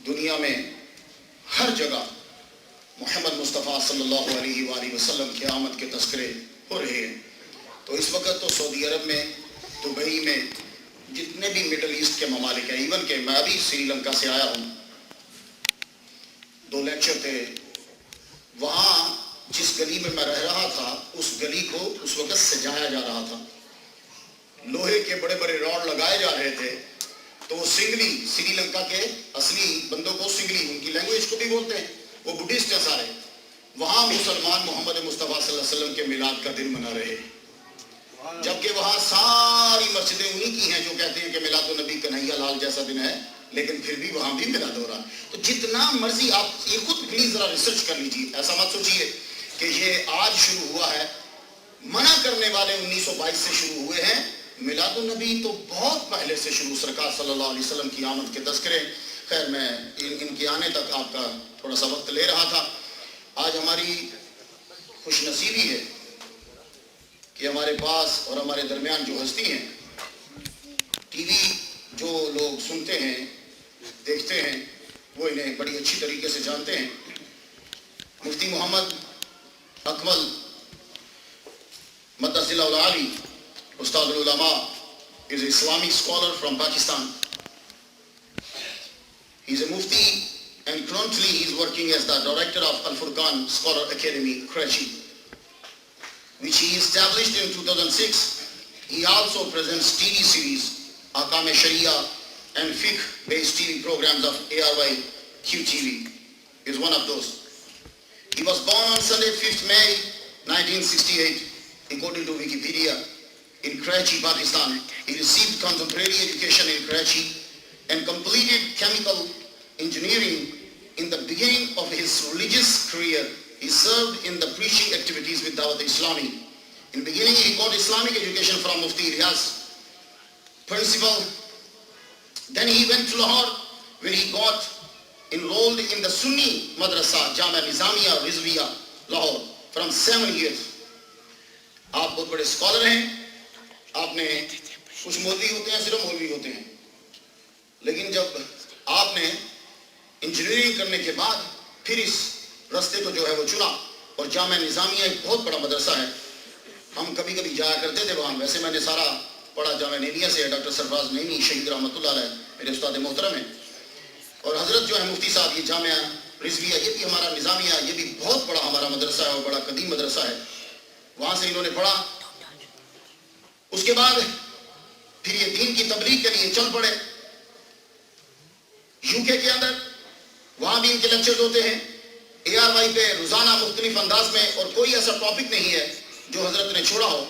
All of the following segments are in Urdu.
دنیا میں ہر جگہ محمد مصطفیٰ صلی اللہ علیہ وآلہ وسلم کی آمد کے تذکرے ہو رہے ہیں. تو اس وقت تو سعودی عرب میں، دبئی میں، جتنے بھی مڈل ایسٹ کے ممالک ہیں، ایون کہ میں بھی سری لنکا سے آیا ہوں، 2 لیکچر تھے وہاں. جس گلی میں میں رہ رہا تھا اس گلی کو اس وقت سجایا جا رہا تھا، لوہے کے بڑے بڑے راڈ لگائے جا رہے تھے. تو وہ سنگلی، سری لنکا کے اصلی بندوں کو سنگلی، ان کی لینگویج کو بھی بولتے ہیں، وہ بدھسٹ ہیں سارے. وہاں مسلمان محمد مصطفیٰ صلی اللہ علیہ وسلم کے میلاد کا دن منا رہے ہیں، جبکہ وہاں ساری مسجدیں انہی کی ہیں جو کہتے ہیں کہ میلاد النبی کنہیا لال جیسا دن ہے، لیکن پھر بھی وہاں بھی میلاد ہو رہا ہے. تو جتنا مرضی آپ یہ خود پلیز ذرا ریسرچ کر لیجیے، ایسا مت سوچیے کہ یہ آج شروع ہوا ہے. منع کرنے والے 1922 سے شروع ہوئے ہیں. میلاد النبی تو بہت پہلے سے شروع، سرکار صلی اللہ علیہ وسلم کی آمد کے تذکرے. خیر میں ان کے آنے تک آپ کا تھوڑا سا وقت لے رہا تھا. آج ہماری خوش نصیبی ہے کہ ہمارے پاس اور ہمارے درمیان جو ہستی ہیں، ٹی وی جو لوگ سنتے ہیں دیکھتے ہیں وہ انہیں بڑی اچھی طریقے سے جانتے ہیں. مفتی محمد اکمل مدث اللہ العالی، استاد العلماء، is an Islamic scholar from Pakistan. He is a mufti and currently he is working as the director of Al Furqan Scholar Academy, Karachi, which he established in 2006. He also presents TV series, Ahkam Sharia and fiqh-based TV programs of ARY QTV. He is one of those. He was born on Sunday, 5th May 1968, according to Wikipedia, in Karachi, Pakistan. He received contemporary education in Karachi and completed chemical engineering. In the beginning of his religious career, he served in the preaching activities with Dawat Islami. In the beginning, he got Islamic education from Mufti Riyaz principal. Then he went to Lahore, where he got enrolled in the Sunni Madrasa, Jamia Nizamiya Rizviya, Lahore, from 7 years. آپ بہت بڑے اسکالر ہیں. آپ نے کچھ مولوی ہوتے ہیں، صرف مولوی ہوتے ہیں، لیکن جب آپ نے انجینئرنگ کرنے کے بعد پھر اس رستے کو جو ہے وہ چنا. اور جامعہ نظامیہ ایک بہت بڑا مدرسہ ہے. ہم کبھی کبھی جایا کرتے تھے وہاں. ویسے میں نے سارا پڑھا جامعہ نعیمیہ سے. ڈاکٹر سرفراز نعیمی شہید رحمۃ اللہ علیہ میرے استاد محترم ہیں. اور حضرت جو ہے مفتی صاحب، یہ جامعہ رضویہ یہ بھی ہمارا نظامیہ، یہ بھی بہت بڑا ہمارا مدرسہ ہے اور بڑا قدیم مدرسہ ہے. وہاں سے انہوں نے پڑھا. اس کے بعد پھر یہ دین کی تبلیغ کے لیے چل پڑے UK کے اندر. وہاں بھی ان کے لیکچرز ہوتے ہیں ARY پہ روزانہ مختلف انداز میں، اور کوئی ایسا ٹاپک نہیں ہے جو حضرت نے چھوڑا ہو.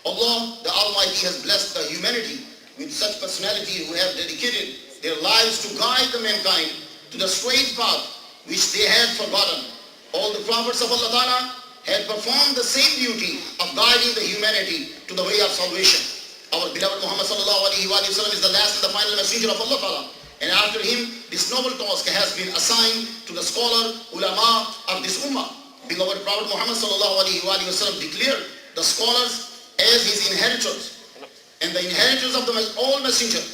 Allah the Almighty has blessed the humanity with such personality who have dedicated their lives to guide the mankind to the straight path which they had forgotten. All the prophets of Allah Ta'ala had performed the same duty of guiding the humanity to the way of salvation. Our beloved Muhammad sallallahu alaihi wasallam is the last and the final messenger of Allah Ta'ala. And after him, this noble task has been assigned to the scholar, ulama of this ummah. Beloved Prophet Muhammad sallallahu alaihi wasallam declared the scholars as his inheritors and the inheritors of all messengers.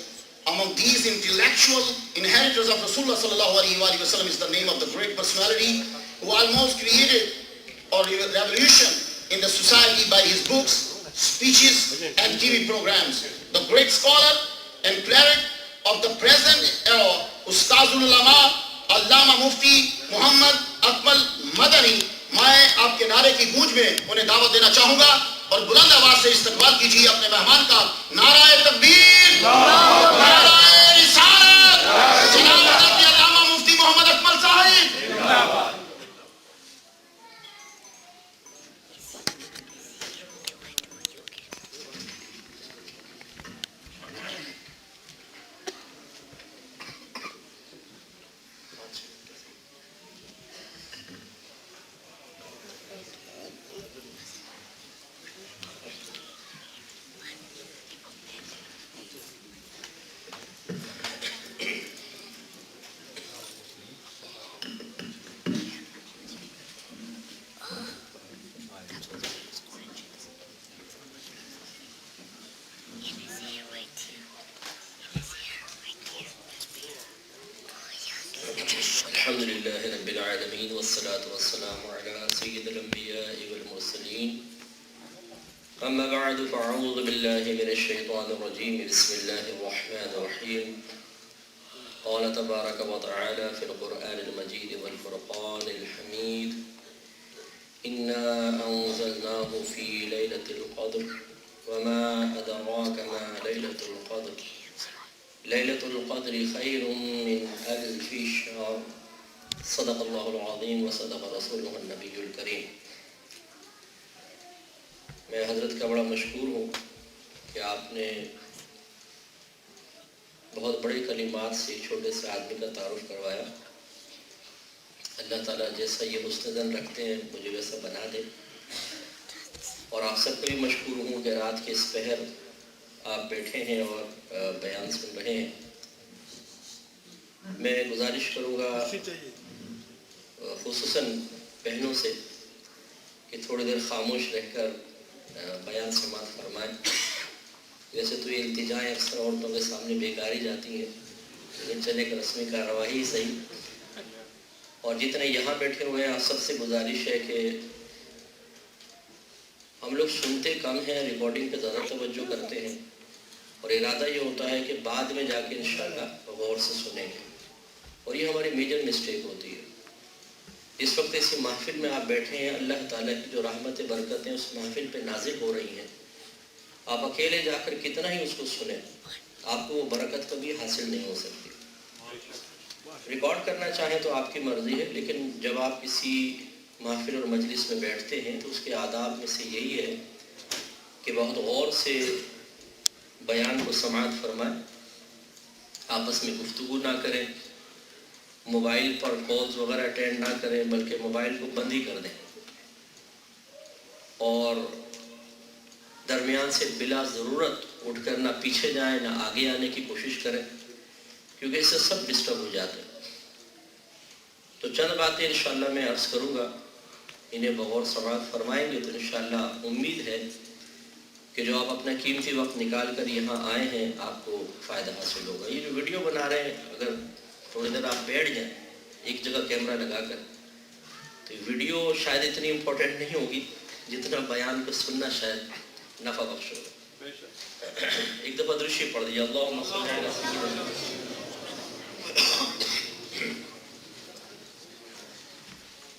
Among these intellectual inheritors of Rasulullah sallallahu alaihi wasallam is the name of the great personality who almost created or revolution in the society by his books, speeches and TV programs. The great scholar and cleric of the present era, Ustazul Ulama, Allama Mufti Muhammad Akmal Madani. میں آپ کے نعرے کی گونج میں انہیں دعوت دینا چاہوں گا اور بلند آواز سے استقبال کیجیے اپنے مہمان کا. نعرہ تکبیر، نعرہ رسالت، جناب حضرت علامہ مفتی محمد اکمل صاحب. العالمين والصلاة والسلام على سيد الأنبياء والمرسلين أما بعد فأعوذ بالله من الشيطان الرجيم بسم الله الرحمن الرحيم قال تبارك وتعالى في القرآن المجيد والفرقان الحميد إنا أنزلناه في ليلة القدر وما أدراك ما ليلة القدر ليلة القدر خير من ألف شهر صدق الله العظيم وصدق رسوله النبي الكريم. میں حضرت کا بڑا مشکور ہوں کہ آپ نے بہت بڑے کلمات سے چھوٹے سے آدمی کا تعارف کروایا. اللہ تعالیٰ جیسا یہ حسن ظن رکھتے ہیں مجھے ویسا بنا دے. اور آپ سب کو بھی مشکور ہوں کہ رات کے اس پہر آپ بیٹھے ہیں اور بیان سن رہے ہیں. میں گزارش کروں گا خصوصاً بہنوں سے کہ تھوڑی دیر خاموش رہ کر بیان سماعت فرمائیں. ویسے تو یہ التجائیں اکثر عورتوں کے سامنے بیکار ہی جاتی ہیں، لیکن چلے کہ رسمی کارروائی ہی صحیح. اور جتنے یہاں بیٹھے ہوئے ہیں آپ سب سے گزارش ہے کہ ہم لوگ سنتے کم ہیں، ریکارڈنگ پہ زیادہ توجہ کرتے ہیں، اور ارادہ یہ ہوتا ہے کہ بعد میں جا کے انشاءاللہ غور سے سنیں گے، اور یہ ہماری میجر مسٹیک ہوتی ہے. اس وقت اسی محفل میں آپ بیٹھے ہیں، اللہ تعالیٰ کی جو رحمت برکتیں اس محفل پہ نازل ہو رہی ہیں. آپ اکیلے جا کر کتنا ہی اس کو سنیں، آپ کو وہ برکت کبھی حاصل نہیں ہو سکتی. ریکارڈ کرنا چاہیں تو آپ کی مرضی ہے، لیکن جب آپ کسی محفل اور مجلس میں بیٹھتے ہیں تو اس کے آداب میں سے یہی ہے کہ بہت غور سے بیان کو سماعت فرمائیں، آپس میں گفتگو نہ کریں، موبائل پر کالز وغیرہ اٹینڈ نہ کریں، بلکہ موبائل کو بند ہی کر دیں، اور درمیان سے بلا ضرورت اٹھ کر نہ پیچھے جائیں نہ آگے آنے کی کوشش کریں، کیونکہ اس سے سب ڈسٹرب ہو جاتے ہیں. تو چند باتیں انشاءاللہ میں عرض کروں گا، انہیں بغور سماعت فرمائیں گے تو انشاءاللہ امید ہے کہ جو آپ اپنا قیمتی وقت نکال کر یہاں آئے ہیں آپ کو فائدہ حاصل ہوگا. یہ جو ویڈیو بنا رہے ہیں اگر تھوڑی دیر آپ بیٹھ جائیں ایک جگہ کیمرہ لگا کر تو ویڈیو شاید اتنی امپورٹنٹ نہیں ہوگی جتنا بیان کو سننا شاید نفع بخش ہوگا. ایک دفعہ درشی پڑھ دیا اللہم صلی علی سیدنا.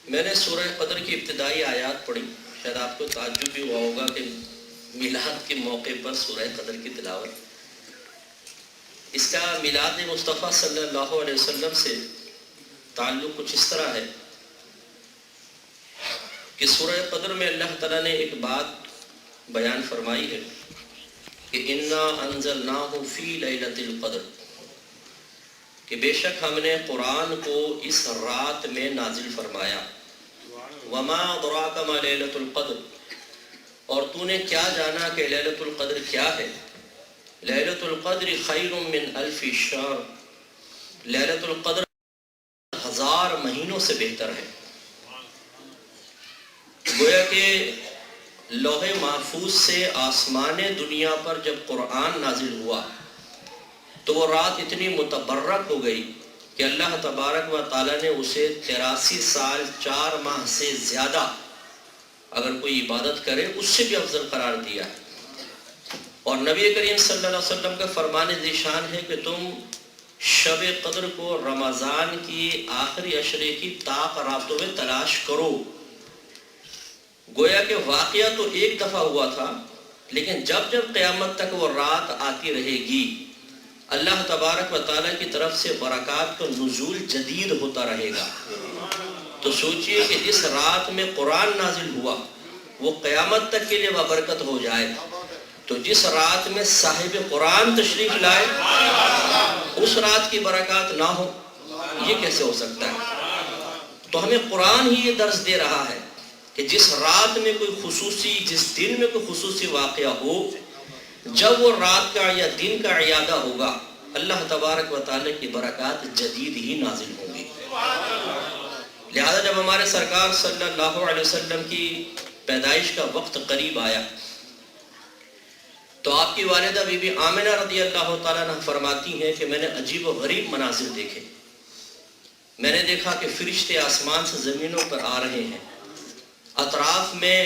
میں نے سورہ قدر کی ابتدائی آیات پڑھی. شاید آپ کو تعجب بھی ہوا ہوگا کہ میلاد کے موقع پر سورہ قدر کی تلاوت. اس کا میلاد مصطفیٰ صلی اللہ علیہ وسلم سے تعلق کچھ اس طرح ہے کہ سورہ قدر میں اللہ تعالیٰ نے ایک بات بیان فرمائی ہے کہ انا انزلناہ فی لیلۃ القدر، کہ بے شک ہم نے قرآن کو اس رات میں نازل فرمایا. وما ادراک ما لیلۃ القدر، اور تو نے کیا جانا کہ لیلۃ القدر کیا ہے. لیلۃ القدر خیر من الف شہر، لیلۃ القدر 1000 مہینوں سے بہتر ہے. گویا کہ لوح محفوظ سے آسمان دنیا پر جب قرآن نازل ہوا تو وہ رات اتنی متبرک ہو گئی کہ اللہ تبارک و تعالیٰ نے اسے 83 سال 4 ماہ سے زیادہ اگر کوئی عبادت کرے اس سے بھی افضل قرار دیا. اور نبی کریم صلی اللہ علیہ وسلم کا فرمان ذیشان ہے کہ تم شب قدر کو رمضان کی آخری عشرے کی طاق راتوں میں تلاش کرو. گویا کہ واقعہ تو ایک دفعہ ہوا تھا، لیکن جب جب قیامت تک وہ رات آتی رہے گی اللہ تبارک و تعالیٰ کی طرف سے برکات کا نزول جدید ہوتا رہے گا. تو سوچئے کہ جس رات میں قرآن نازل ہوا وہ قیامت تک کے لیے بابرکت ہو جائے، تو جس رات میں صاحب قرآن تشریف لائے اس رات کی برکات نہ ہو، یہ کیسے ہو سکتا ہے؟ تو ہمیں قرآن ہی یہ درس دے رہا ہے کہ جس رات میں کوئی خصوصی، جس دن میں کوئی خصوصی واقعہ ہو، جب وہ رات کا یا دن کا عیادہ ہوگا اللہ تبارک و تعالیٰ کی برکات جدید ہی نازل ہوں گی. لہذا جب ہمارے سرکار صلی اللہ علیہ وسلم کی پیدائش کا وقت قریب آیا تو آپ کی والدہ بی بی آمنہ رضی اللہ تعالیٰ عنہ فرماتی ہیں کہ میں نے عجیب و غریب مناظر دیکھے. میں نے دیکھا کہ فرشتے آسمان سے زمینوں پر آ رہے ہیں. اطراف میں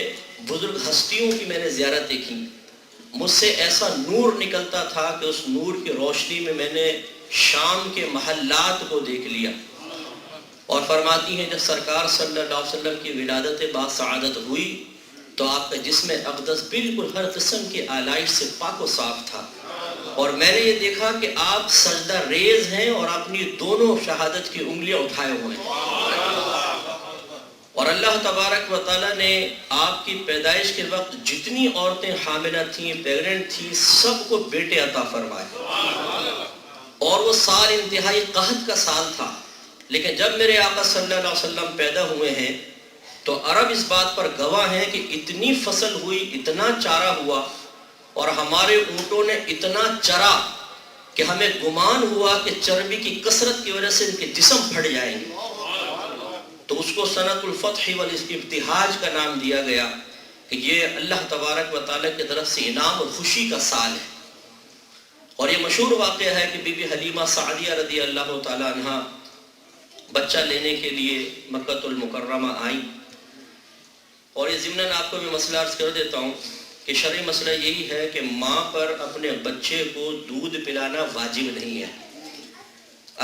بزرگ ہستیوں کی میں نے زیارت دیکھی. مجھ سے ایسا نور نکلتا تھا کہ اس نور کی روشنی میں نے شام کے محلات کو دیکھ لیا. اور فرماتی ہیں جب سرکار صلی اللہ علیہ وسلم کی ولادت با سعادت ہوئی تو آپ کا جسم اقدس بالکل ہر قسم کے آلائش سے پاک و صاف تھا. اور میں نے یہ دیکھا کہ آپ سجدہ ریز ہیں اور اپنی دونوں شہادت کی انگلیاں اٹھائے ہوئے ہیں. اور اللہ تبارک و تعالیٰ نے آپ کی پیدائش کے وقت جتنی عورتیں حاملہ تھیں، پیگننٹ تھیں، سب کو بیٹے عطا فرمائے. اور وہ سال انتہائی قحط کا سال تھا. لیکن جب میرے آقا صلی اللہ علیہ وسلم پیدا ہوئے ہیں تو عرب اس بات پر گواہ ہیں کہ اتنی فصل ہوئی، اتنا چارہ ہوا اور ہمارے اونٹوں نے اتنا چرا کہ ہمیں گمان ہوا کہ چربی کی کثرت کی وجہ سے ان کے جسم پھٹ جائیں گے. تو اس کو سنۃ الفتح والابتہاج کا نام دیا گیا کہ یہ اللہ تبارک و تعالیٰ کی طرف سے انعام اور خوشی کا سال ہے. اور یہ مشہور واقعہ ہے کہ بی بی حلیمہ سعدیہ رضی اللہ تعالیٰ عنہ بچہ لینے کے لیے مکۃ المکرمہ آئیں. اور یہ ضمناً آپ کو میں مسئلہ عرض کر دیتا ہوں کہ شرعی مسئلہ یہی ہے کہ ماں پر اپنے بچے کو دودھ پلانا واجب نہیں ہے.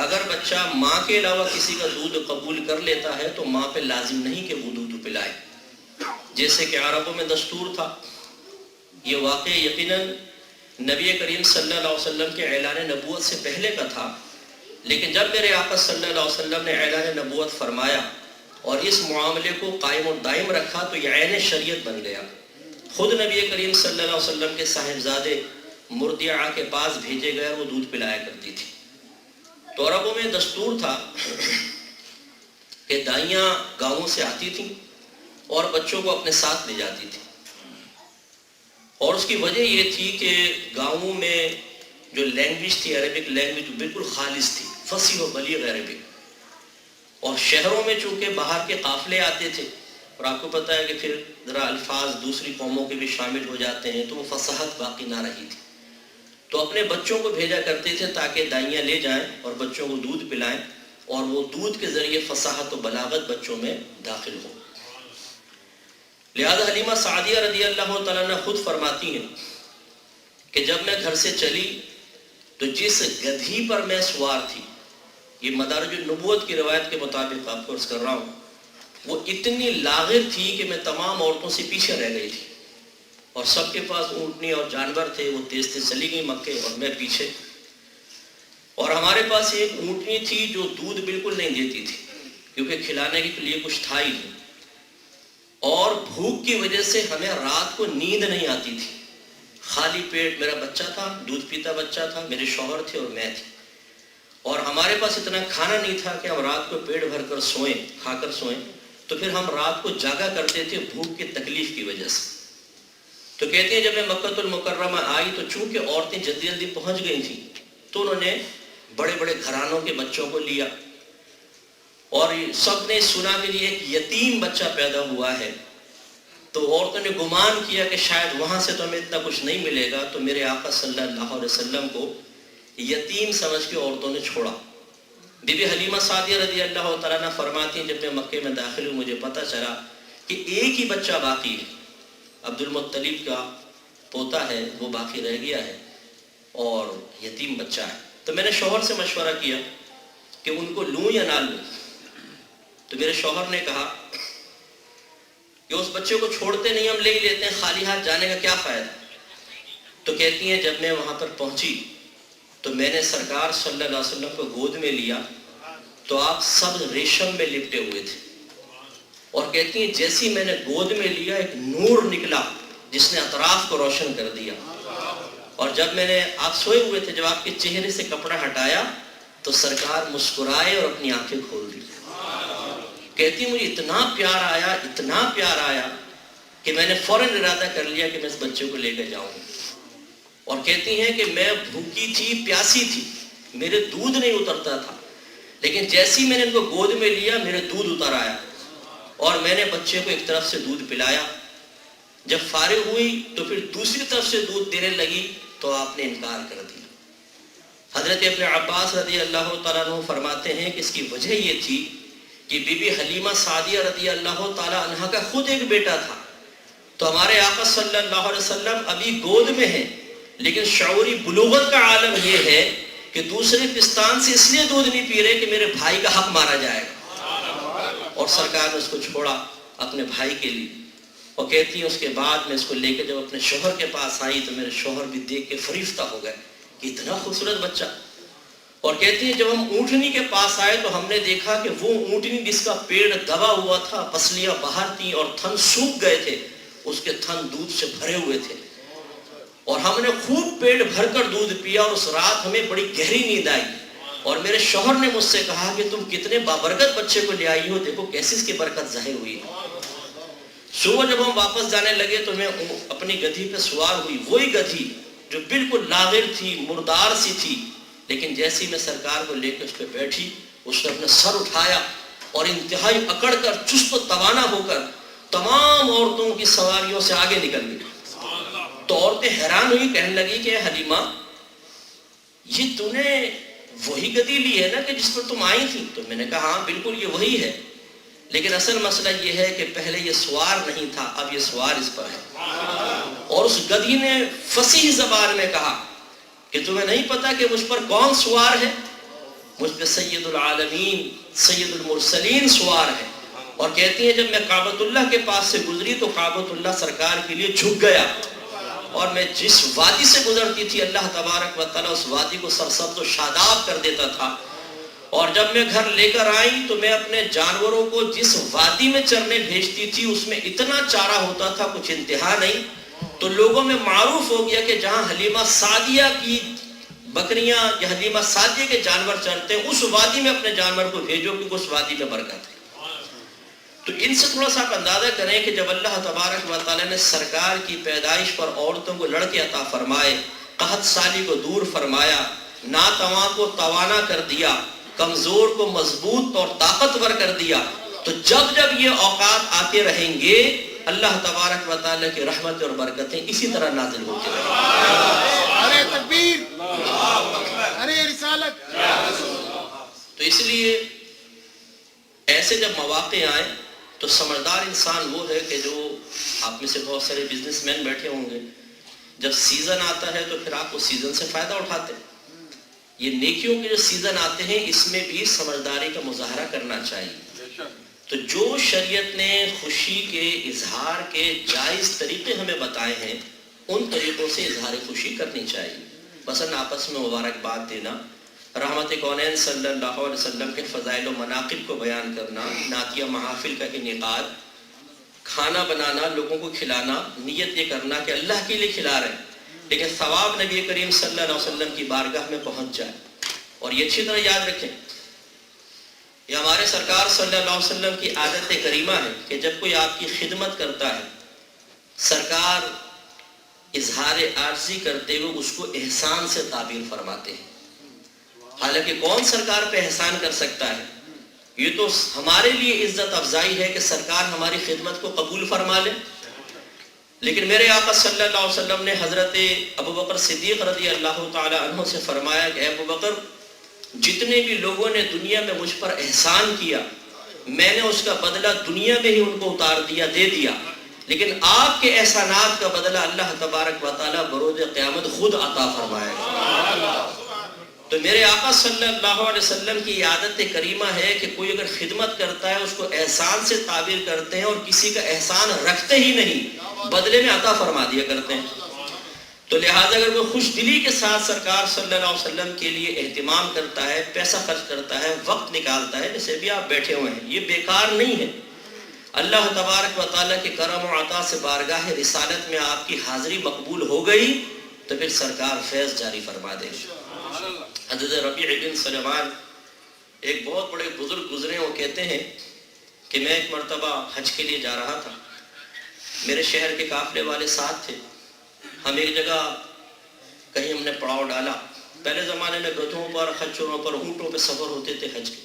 اگر بچہ ماں کے علاوہ کسی کا دودھ قبول کر لیتا ہے تو ماں پہ لازم نہیں کہ وہ دودھ پلائے، جیسے کہ عربوں میں دستور تھا. یہ واقعہ یقیناً نبی کریم صلی اللہ علیہ وسلم کے اعلان نبوت سے پہلے کا تھا. لیکن جب میرے آقا صلی اللہ علیہ وسلم نے اعلان نبوت فرمایا اور اس معاملے کو قائم و دائم رکھا تو یہ عین شریعت بن گیا. خود نبی کریم صلی اللہ علیہ وسلم کے صاحبزادے مرضعہ کے پاس بھیجے گئے اور وہ دودھ پلایا کرتی تھی. تو عربوں میں دستور تھا کہ دائیاں گاؤں سے آتی تھیں اور بچوں کو اپنے ساتھ لے جاتی تھی. اور اس کی وجہ یہ تھی کہ گاؤں میں جو لینگویج تھی عربک لینگویج بالکل خالص تھی، فصیح و بلیغ عربک. اور شہروں میں چونکہ باہر کے قافلے آتے تھے اور آپ کو پتہ ہے کہ پھر ذرا الفاظ دوسری قوموں کے بھی شامل ہو جاتے ہیں تو وہ فصاحت باقی نہ رہی تھی. تو اپنے بچوں کو بھیجا کرتے تھے تاکہ دائیاں لے جائیں اور بچوں کو دودھ پلائیں اور وہ دودھ کے ذریعے فصاحت و بلاغت بچوں میں داخل ہو. لہذا حلیمہ سعدیہ رضی اللہ تعالیٰ نے خود فرماتی ہیں کہ جب میں گھر سے چلی تو جس گدھی پر میں سوار تھی، یہ مدارج النبوت کی روایت کے مطابق آپ کو عرض کر رہا ہوں، وہ اتنی لاغر تھی کہ میں تمام عورتوں سے پیچھے رہ گئی تھی. اور سب کے پاس اونٹنی اور جانور تھے، وہ تیز تیز چلی گئی مکے اور میں پیچھے. اور ہمارے پاس ایک اونٹنی تھی جو دودھ بالکل نہیں دیتی تھی کیونکہ کھلانے کے لیے کچھ تھا ہی نہیں. اور بھوک کی وجہ سے ہمیں رات کو نیند نہیں آتی تھی. خالی پیٹ میرا بچہ تھا، دودھ پیتا بچہ تھا، میرے شوہر تھے اور میں تھی. اور ہمارے پاس اتنا کھانا نہیں تھا کہ ہم رات کو پیٹ بھر کر سوئیں، کھا کر سوئیں. تو پھر ہم رات کو جاگا کرتے تھے بھوک کی تکلیف کی وجہ سے. تو کہتے ہیں جب میں مکۃ المکرمہ آئی تو چونکہ عورتیں جلدی جلدی پہنچ گئی تھیں تو انہوں نے بڑے بڑے گھرانوں کے بچوں کو لیا اور سب نے سنا کہ یہ ایک یتیم بچہ پیدا ہوا ہے. تو عورتوں نے گمان کیا کہ شاید وہاں سے تو ہمیں اتنا کچھ نہیں ملے گا. تو میرے آقا صلی اللہ علیہ وسلم کو یتیم سمجھ کے عورتوں نے چھوڑا. بی بی حلیمہ سعدیہ رضی اللہ تعالیٰ عنہ فرماتی ہیں جب میں مکے میں داخل ہوں مجھے پتہ چلا کہ ایک ہی بچہ باقی ہے، عبد المطلب کا پوتا ہے، وہ باقی رہ گیا ہے اور یتیم بچہ ہے. تو میں نے شوہر سے مشورہ کیا کہ ان کو لوں یا نہ لوں. تو میرے شوہر نے کہا کہ اس بچے کو چھوڑتے نہیں، ہم لے ہی لیتے ہیں، خالی ہاتھ جانے کا کیا فائدہ. تو کہتی ہیں جب میں وہاں پر پہنچی تو میں نے سرکار صلی اللہ علیہ وسلم کو گود میں لیا تو آپ سب ریشم میں لپٹے ہوئے تھے. اور کہتی ہیں جیسی میں نے گود میں لیا ایک نور نکلا جس نے اطراف کو روشن کر دیا. اور جب میں نے آپ سوئے ہوئے تھے، جب آپ کے چہرے سے کپڑا ہٹایا تو سرکار مسکرائے اور اپنی آنکھیں کھول دی. کہتی مجھے اتنا پیار آیا کہ میں نے فوراً ارادہ کر لیا کہ میں اس بچے کو لے کے جاؤں. اور کہتی ہیں کہ میں بھوکی تھی، پیاسی تھی، میرے دودھ نہیں اترتا تھا، لیکن جیسی میں نے ان کو گود میں لیا میرے دودھ اتر آیا اور میں نے بچے کو ایک طرف سے دودھ پلایا. جب فارغ ہوئی تو پھر دوسری طرف سے دودھ دینے لگی تو آپ نے انکار کر دیا. حضرت ابن عباس رضی اللہ تعالیٰ عنہ فرماتے ہیں کہ اس کی وجہ یہ تھی کہ بی بی حلیمہ سعدیہ رضی اللہ تعالیٰ عنہ کا خود ایک بیٹا تھا. تو ہمارے آقا صلی اللہ علیہ وسلم ابھی گود میں ہیں، لیکن شعوری بلوغت کا عالم یہ ہے کہ دوسرے پستان سے اس لیے دودھ نہیں پی رہے کہ میرے بھائی کا حق مارا جائے گا، اور سرکار نے اس کو چھوڑا اپنے بھائی کے لیے. اور کہتی ہیں اس کے بعد میں اس کو لے کے جب اپنے شوہر کے پاس آئی تو میرے شوہر بھی دیکھ کے فریفتہ ہو گئے کہ اتنا خوبصورت بچہ. اور کہتی ہیں جب ہم اونٹنی کے پاس آئے تو ہم نے دیکھا کہ وہ اونٹنی جس کا پیڑ دبا ہوا تھا، پسلیاں باہر تھیں اور تھن سوکھ گئے تھے، اس کے تھن دودھ سے بھرے ہوئے تھے. اور ہم نے خوب پیٹ بھر کر دودھ پیا اور اس رات ہمیں بڑی گہری نیند آئی. اور میرے شوہر نے مجھ سے کہا کہ تم کتنے بابرکت بچے کو لے آئی ہو، دیکھو کیسی اس کی برکت ظاہر ہوئی. صبح جب ہم واپس جانے لگے تو میں اپنی گدھی پہ سوار ہوئی، وہی گدھی جو بالکل لاغر تھی، مردار سی تھی، لیکن جیسی میں سرکار کو لے کے اس پہ بیٹھی، اس نے اپنا سر اٹھایا اور انتہائی اکڑ کر چست و توانا ہو کر تمام عورتوں کی سواریوں سے آگے نکل گئی. تو عورتیں حیران ہوئی، کہنے لگی کہ حلیمہ یہ تو نے وہی گدی لی ہے نا کہ جس پر تم آئی تھی؟ تو میں نے کہا ہاں بالکل یہ وہی ہے، لیکن اصل مسئلہ یہ ہے کہ پہلے یہ سوار نہیں تھا، اب یہ سوار اس پر ہے. اور اس گدھی نے فصیح زبان میں کہا کہ تمہیں نہیں پتا کہ مجھ پر کون سوار ہے؟ مجھ پہ سید العالمین سید المرسلین سوار ہے. اور کہتی ہیں جب میں کعبۃ اللہ کے پاس سے گزری تو کعبۃ اللہ سرکار کے لیے جھک گیا، اور میں جس وادی سے گزرتی تھی اللہ تبارک و تعالیٰ اس وادی کو سرسبز و شاداب کر دیتا تھا. اور جب میں گھر لے کر آئی تو میں اپنے جانوروں کو جس وادی میں چرنے بھیجتی تھی اس میں اتنا چارہ ہوتا تھا کچھ انتہا نہیں. تو لوگوں میں معروف ہو گیا کہ جہاں حلیمہ سعدیہ کی بکریاں یا حلیمہ سعدیہ کے جانور چرتے ہیں اس وادی میں اپنے جانور کو بھیجو کیونکہ اس وادی میں برکت ہے. تو ان سے تھوڑا سا آپ اندازہ کریں کہ جب اللہ تبارک و تعالیٰ نے سرکار کی پیدائش پر عورتوں کو لڑکے عطا فرمائے، قحط سالی کو دور فرمایا، ناتواں کو توانا کر دیا، کمزور کو مضبوط اور طاقتور کر دیا، تو جب جب یہ اوقات آتے رہیں گے اللہ تبارک و تعالیٰ کی رحمت اور برکتیں اسی طرح نازل ہوتی رہیں گی. ارے تکبیر، ارے رسالت. تو اس لیے ایسے جب مواقع آئیں تو سمجھدار انسان وہ ہے کہ جو آپ میں سے بہت سارے بزنس مین بیٹھے ہوں گے، جب سیزن آتا ہے تو پھر آپ اس سیزن سے فائدہ اٹھاتے ہیں. یہ نیکیوں کے جو سیزن آتے ہیں اس میں بھی سمجھداری کا مظاہرہ کرنا چاہیے. تو جو شریعت نے خوشی کے اظہار کے جائز طریقے ہمیں بتائے ہیں ان طریقوں سے اظہار خوشی کرنی چاہیے. مثلا آپس میں مبارکباد دینا، رحمت کونین صلی اللہ علیہ وسلم کے فضائل و مناقب کو بیان کرنا، نعتیہ محافل کا انعقاد، کھانا بنانا، لوگوں کو کھلانا، نیت یہ کرنا کہ اللہ کے لیے کھلا رہے ہیں لیکن ثواب نبی کریم صلی اللہ علیہ وسلم کی بارگاہ میں پہنچ جائے. اور یہ اچھی طرح یاد رکھیں، یہ ہمارے سرکار صلی اللہ علیہ وسلم کی عادت کریمہ ہے کہ جب کوئی آپ کی خدمت کرتا ہے سرکار اظہار عاجزی کرتے ہوئے اس کو احسان سے تعبیر فرماتے ہیں. حالانکہ کون سرکار پہ احسان کر سکتا ہے؟ یہ تو ہمارے لیے عزت افزائی ہے کہ سرکار ہماری خدمت کو قبول فرما لے. لیکن میرے آقا صلی اللہ علیہ وسلم نے حضرت ابو بکر صدیق رضی اللہ تعالی عنہ سے فرمایا کہ اے ابو بکر، جتنے بھی لوگوں نے دنیا میں مجھ پر احسان کیا میں نے اس کا بدلہ دنیا میں ہی ان کو اتار دیا، دے دیا، لیکن آپ کے احسانات کا بدلہ اللہ تبارک و تعالیٰ بروز قیامت خود عطا فرمائے گا. تو میرے آقا صلی اللہ علیہ وسلم کی عادت کریمہ ہے کہ کوئی اگر خدمت کرتا ہے اس کو احسان سے تعبیر کرتے ہیں اور کسی کا احسان رکھتے ہی نہیں، بدلے میں عطا فرما دیا کرتے ہیں. تو لہٰذا اگر کوئی خوش دلی کے ساتھ سرکار صلی اللہ علیہ وسلم کے لیے اہتمام کرتا ہے، پیسہ خرچ کرتا ہے، وقت نکالتا ہے، جیسے بھی آپ بیٹھے ہوئے ہیں، یہ بیکار نہیں ہے. اللہ تبارک و تعالیٰ کے کرم و عطا سے بارگاہ رسالت میں آپ کی حاضری مقبول ہو گئی تو پھر سرکار فیض جاری فرما دے. حضرت ربیع بن سلمان ایک بہت بڑے بزرگ گزرے، وہ کہتے ہیں کہ میں ایک مرتبہ حج کے لیے جا رہا تھا، میرے شہر کے قافلے والے ساتھ تھے. ہم ایک جگہ کہیں ہم نے پڑاؤ ڈالا. پہلے زمانے میں گدھوں پر، خچروں پر، اونٹوں پہ سفر ہوتے تھے حج کے.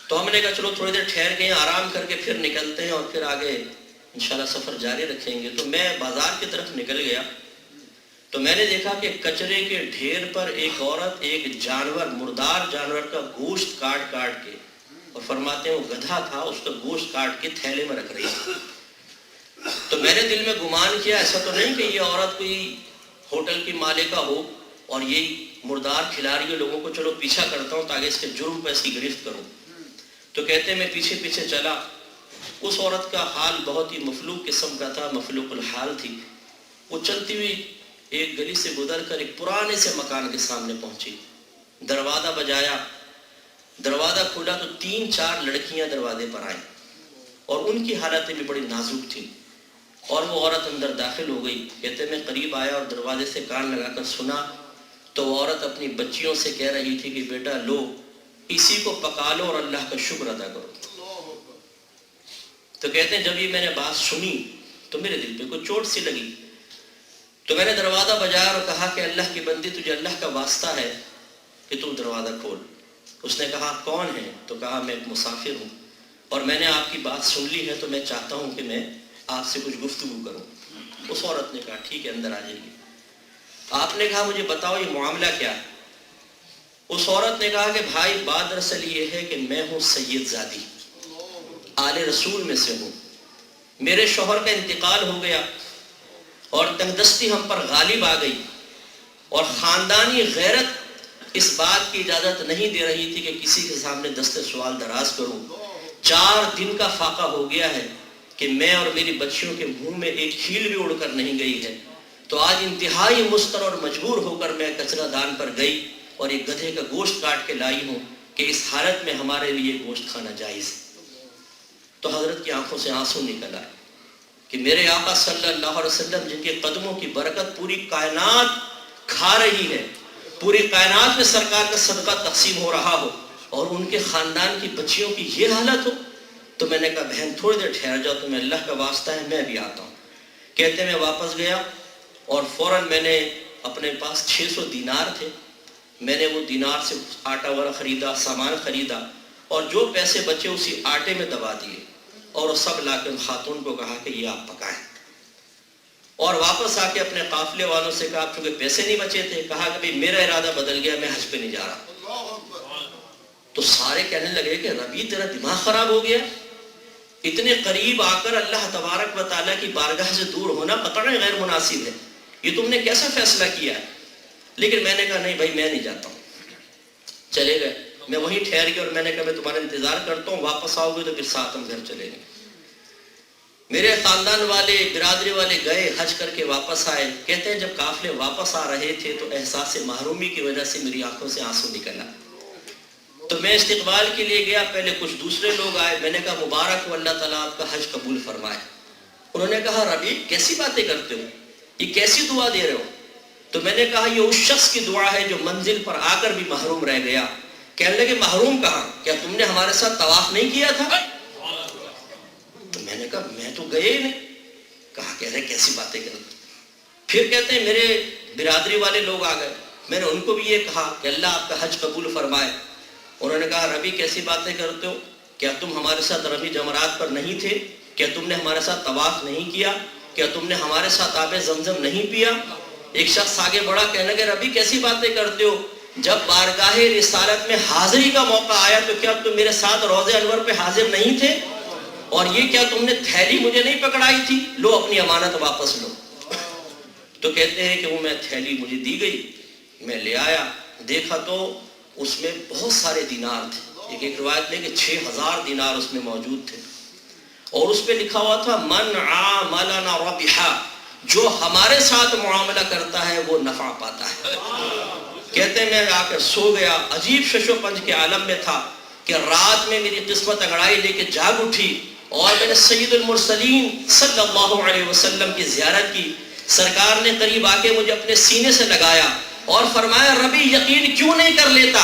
تو ہم نے کہا چلو تھوڑی دیر ٹھہر کے آرام کر کے پھر نکلتے ہیں اور پھر آگے انشاءاللہ سفر جاری رکھیں گے. تو میں بازار کی طرف نکل گیا تو میں نے دیکھا کہ کچرے کے ڈھیر پر ایک عورت ایک جانور، مردار جانور کا گوشت کاٹ کاٹ کے، اور فرماتے ہیں وہ گدھا تھا، اس کا گوشت کاٹ کے تھیلے میں رکھ رہی ہے۔ تو میں نے دل میں گمان کیا ایسا تو نہیں کہ یہ عورت کوئی ہوٹل کی مالکہ ہو اور یہ مردار کھلا رہی ہے لوگوں کو، چلو پیچھا کرتا ہوں تاکہ اس کے جرم پر اس کی گرفت کروں۔ تو کہتے ہیں میں پیچھے پیچھے چلا، اس عورت کا حال بہت ہی مفلوق قسم کا تھا، مفلوق الحال تھی۔ وہ چلتی ہوئی ایک گلی سے گزر کر ایک پرانے سے مکان کے سامنے پہنچی، دروازہ بجایا، دروازہ کھولا تو 3-4 لڑکیاں دروازے پر آئیں اور ان کی حالتیں بھی بڑی نازک تھیں، اور وہ عورت اندر داخل ہو گئی۔ کہتے میں قریب آیا اور دروازے سے کان لگا کر سنا تو وہ عورت اپنی بچیوں سے کہہ رہی تھی کہ بیٹا لو اسی کو پکا لو اور اللہ کا شکر ادا کرو۔ تو کہتے ہیں جب یہ میں نے بات سنی تو میرے دل پہ کوئی چوٹ سی لگی، تو میں نے دروازہ بجایا اور کہا کہ اللہ کی بندی تجھے اللہ کا واسطہ ہے کہ تم دروازہ کھول۔ اس نے کہا کون ہے؟ تو کہا میں ایک مسافر ہوں اور میں نے آپ کی بات سن لی ہے تو میں چاہتا ہوں کہ میں آپ سے کچھ گفتگو کروں۔ اس عورت نے کہا ٹھیک ہے اندر آ جائیے۔ آپ نے کہا مجھے بتاؤ یہ معاملہ کیا ہے؟ اس عورت نے کہا کہ بھائی بات دراصل یہ ہے کہ میں ہوں سید زادی، آل رسول میں سے ہوں، میرے شوہر کا انتقال ہو گیا اور تنگ دستی ہم پر غالب آ گئی، اور خاندانی غیرت اس بات کی اجازت نہیں دے رہی تھی کہ کسی کے سامنے دست سوال دراز کروں۔ 4 دن کا فاقہ ہو گیا ہے کہ میں اور میری بچیوں کے منہ میں ایک کھیل بھی اڑ کر نہیں گئی ہے، تو آج انتہائی مضطر اور مجبور ہو کر میں کچرا دان پر گئی اور ایک گدھے کا گوشت کاٹ کے لائی ہوں کہ اس حالت میں ہمارے لیے گوشت کھانا جائز ہے۔ تو حضرت کی آنکھوں سے آنسو نکل آئے کہ میرے آقا صلی اللہ علیہ وسلم جن کے قدموں کی برکت پوری کائنات کھا رہی ہے، پوری کائنات میں سرکار کا صدقہ تقسیم ہو رہا ہو، اور ان کے خاندان کی بچیوں کی یہ حالت ہو۔ تو میں نے کہا بہن تھوڑی دیر ٹھہر جاؤ، تمہیں اللہ کا واسطہ ہے میں بھی آتا ہوں۔ کہتے میں واپس گیا اور فوراً میں نے اپنے پاس 600 دینار تھے، میں نے وہ دینار سے آٹا والا خریدا، سامان خریدا، اور جو پیسے بچے اسی آٹے میں دبا دیے اور وہ سب لا کے خاتون کو کہا کہ یہ آپ پکائیں، اور واپس آ کے اپنے قافلے والوں سے کہا چونکہ پیسے نہیں بچے تھے، کہا کہ میرا ارادہ بدل گیا، میں حج پہ نہیں جا رہا۔ تو سارے کہنے لگے کہ ربی تیرا دماغ خراب ہو گیا، اتنے قریب آ کر اللہ تبارک و تعالیٰ کی بارگاہ سے دور ہونا قطعاً غیر مناسب ہے، یہ تم نے کیسا فیصلہ کیا ہے؟ لیکن میں نے کہا نہیں بھائی میں نہیں جاتا ہوں۔ چلے گئے، میں وہیں ٹھہر گیا اور میں نے کہا میں تمہارا انتظار کرتا ہوں، واپس آؤ گے تو پھر ساتھ ہم گھر چلیں گے۔ میرے خاندان والے، برادری والے گئے، حج کر کے واپس آئے۔ کہتے ہیں جب قافلے واپس آ رہے تھے تو احساس محرومی کی وجہ سے میری آنکھوں سے آنسو نکلا، تو میں استقبال کے لیے گیا، پہلے کچھ دوسرے لوگ آئے، میں نے کہا مبارک ہو، اللہ تعالیٰ آپ کا حج قبول فرمائے۔ انہوں نے کہا ربی کیسی باتیں کرتے ہو، یہ کیسی دعا دے رہے ہو؟ تو میں نے کہا یہ اس شخص کی دعا ہے جو منزل پر آ کر بھی محروم رہ گیا۔ کہنے لگے محروم کہاں، کیا تم نے ہمارے ساتھ طواف نہیں کیا تھا؟ تو میں نے کہا میں تو گئے ہی نہیں۔ کہا کہہ رہے کیسی باتیں کرتے۔ پھر کہتے ہیں میرے برادری والے لوگ آ گئے، میں نے ان کو بھی یہ کہا کہ اللہ آپ کا حج قبول فرمائے۔ انہوں نے کہا ربی کیسی باتیں کرتے ہو، کیا تم ہمارے ساتھ رمی جمرات پر نہیں تھے؟ کیا تم نے ہمارے ساتھ طواف نہیں کیا؟ کیا تم نے ہمارے ساتھ آب زمزم نہیں پیا؟ ایک شخص آگے بڑھا، کہنے لگے ربی کیسی باتیں کرتے ہو، جب بارگاہ رسالت میں حاضری کا موقع آیا تو کیا تم میرے ساتھ روضہ انور پہ حاضر نہیں تھے؟ اور یہ کیا تم نے تھیلی مجھے نہیں پکڑائی تھی؟ لو اپنی امانت واپس لو۔ تو کہتے ہیں کہ وہ میں تھیلی مجھے دی گئی، میں لے آیا، دیکھا تو اس میں بہت سارے دینار تھے، ایک روایت میں کہ 6000 دینار اس میں موجود تھے، اور اس پہ لکھا ہوا تھا من عاملنا ربحا، جو ہمارے ساتھ معاملہ کرتا ہے وہ نفع پاتا ہے۔ کہتے ہیں میں آ کر سو گیا، عجیب شش و پنج کے عالم میں تھا کہ رات میں میری قسمت انگڑائی لے کے جاگ اٹھی اور میں نے سید المرسلین صلی اللہ علیہ وسلم کی زیارت کی۔ سرکار نے قریب آ کے مجھے اپنے سینے سے لگایا اور فرمایا ربی یقین کیوں نہیں کر لیتا،